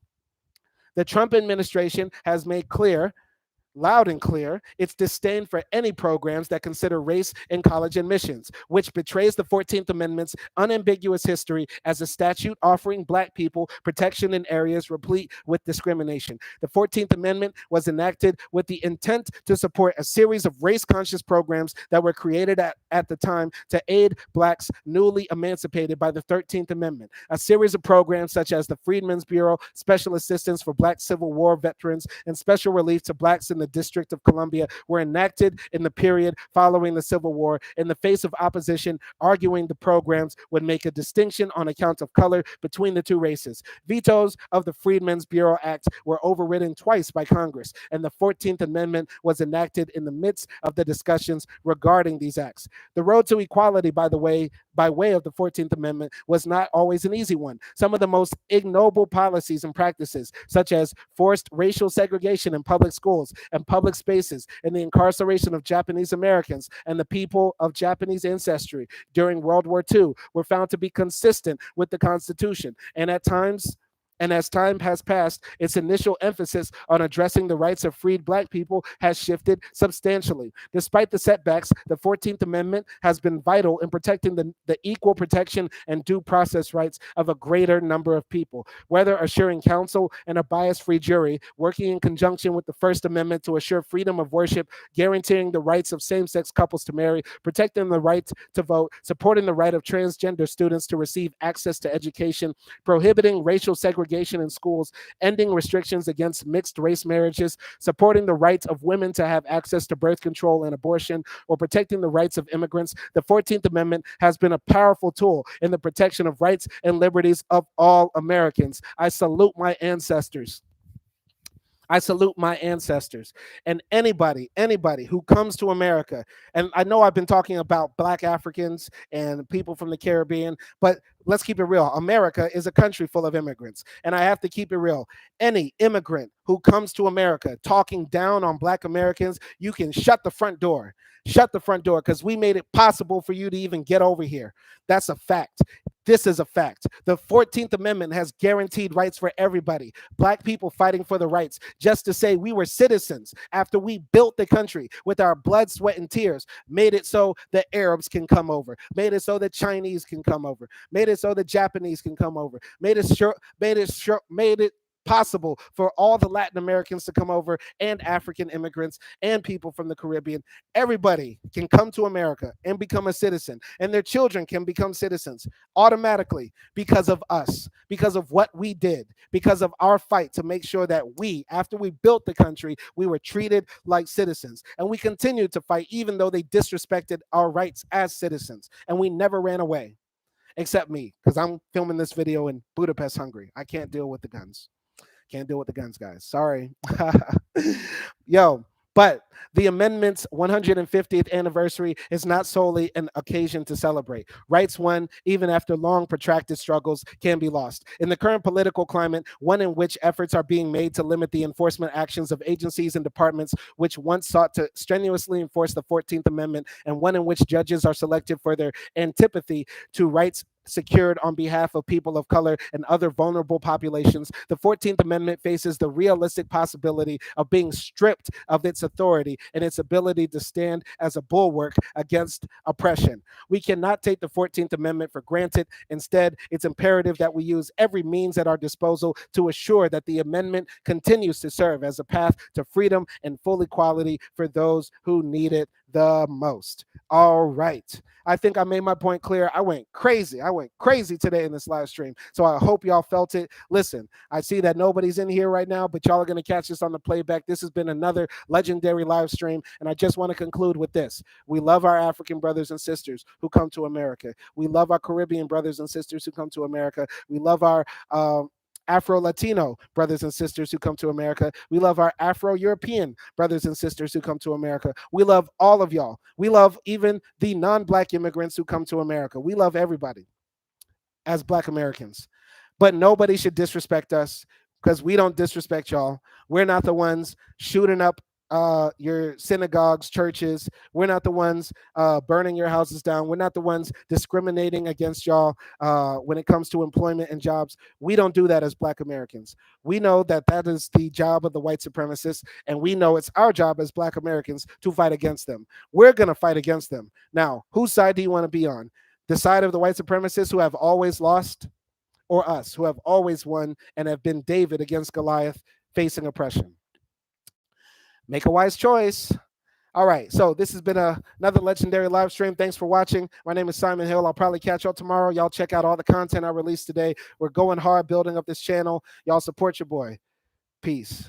The Trump administration has made clear, loud and clear, its disdain for any programs that consider race in college admissions, which betrays the 14th Amendment's unambiguous history as a statute offering Black people protection in areas replete with discrimination. The 14th Amendment was enacted with the intent to support a series of race-conscious programs that were created at the time to aid Blacks newly emancipated by the 13th Amendment. A series of programs such as the Freedmen's Bureau, Special Assistance for Black Civil War Veterans, and Special Relief to Blacks in the District of Columbia were enacted in the period following the Civil War in the face of opposition, arguing the programs would make a distinction on account of color between the two races. Vetoes of the Freedmen's Bureau Act were overridden twice by Congress, and the 14th Amendment was enacted in the midst of the discussions regarding these acts. The road to equality, by way of the 14th Amendment, was not always an easy one. Some of the most ignoble policies and practices, such as forced racial segregation in public schools and public spaces, and the incarceration of Japanese Americans and the people of Japanese ancestry during World War II, were found to be consistent with the Constitution, and as time has passed, its initial emphasis on addressing the rights of freed Black people has shifted substantially. Despite the setbacks, the 14th Amendment has been vital in protecting the equal protection and due process rights of a greater number of people, whether assuring counsel and a bias-free jury, working in conjunction with the First Amendment to assure freedom of worship, guaranteeing the rights of same-sex couples to marry, protecting the right to vote, supporting the right of transgender students to receive access to education, prohibiting racial segregation in schools, ending restrictions against mixed race marriages, supporting the right of women to have access to birth control and abortion, or protecting the rights of immigrants. The 14th Amendment has been a powerful tool in the protection of rights and liberties of all Americans. I salute my ancestors. I salute my ancestors. And anybody who comes to America, and I know I've been talking about Black Africans and people from the Caribbean, but let's keep it real. America is a country full of immigrants. And I have to keep it real. Any immigrant who comes to America talking down on Black Americans, you can shut the front door. Shut the front door, because we made it possible for you to even get over here. That's a fact. This is a fact. The 14th Amendment has guaranteed rights for everybody. Black people fighting for the rights, just to say we were citizens after we built the country with our blood, sweat, and tears, made it so the Arabs can come over, made it so the Chinese can come over, made it so the Japanese can come over, made it possible for all the Latin Americans to come over, and African immigrants and people from the Caribbean. Everybody can come to America and become a citizen, and their children can become citizens automatically because of us, because of what we did, because of our fight to make sure that we, after we built the country, we were treated like citizens. And we continued to fight even though they disrespected our rights as citizens, and we never ran away. Except me, because I'm filming this video in Budapest, Hungary. I can't deal with the guns. Can't deal with the guns, guys. Sorry. Yo, but the amendment's 150th anniversary is not solely an occasion to celebrate. Rights won, even after long, protracted struggles, can be lost. In the current political climate, one in which efforts are being made to limit the enforcement actions of agencies and departments which once sought to strenuously enforce the 14th Amendment, and one in which judges are selected for their antipathy to rights secured on behalf of people of color and other vulnerable populations, the 14th Amendment faces the realistic possibility of being stripped of its authority and its ability to stand as a bulwark against oppression. We cannot take the 14th Amendment for granted. Instead, it's imperative that we use every means at our disposal to assure that the amendment continues to serve as a path to freedom and full equality for those who need it the most. All right. I think I made my point clear. I went crazy today in this live stream. So I hope y'all felt it. Listen, I see that nobody's in here right now, but y'all are going to catch this on the playback. This has been another legendary live stream. And I just want to conclude with this. We love our African brothers and sisters who come to America. We love our Caribbean brothers and sisters who come to America. We love our Afro-Latino brothers and sisters who come to America. We love our Afro-European brothers and sisters who come to America. We love all of y'all. We love even the non-Black immigrants who come to America. We love everybody as Black Americans. But nobody should disrespect us, because we don't disrespect y'all. We're not the ones shooting up your synagogues, churches. We're not the ones burning your houses down. We're not the ones discriminating against y'all when it comes to employment and jobs. We don't do that as Black Americans. We know that that is the job of the white supremacists, and we know it's our job as Black Americans to fight against them. We're going to fight against them. Now, whose side do you want to be on? The side of the white supremacists who have always lost, or us who have always won and have been David against Goliath facing oppression? Make a wise choice. All right, so this has been another legendary live stream. Thanks for watching. My name is Simon Hill. I'll probably catch y'all tomorrow. Y'all check out all the content I released today. We're going hard building up this channel. Y'all support your boy. Peace.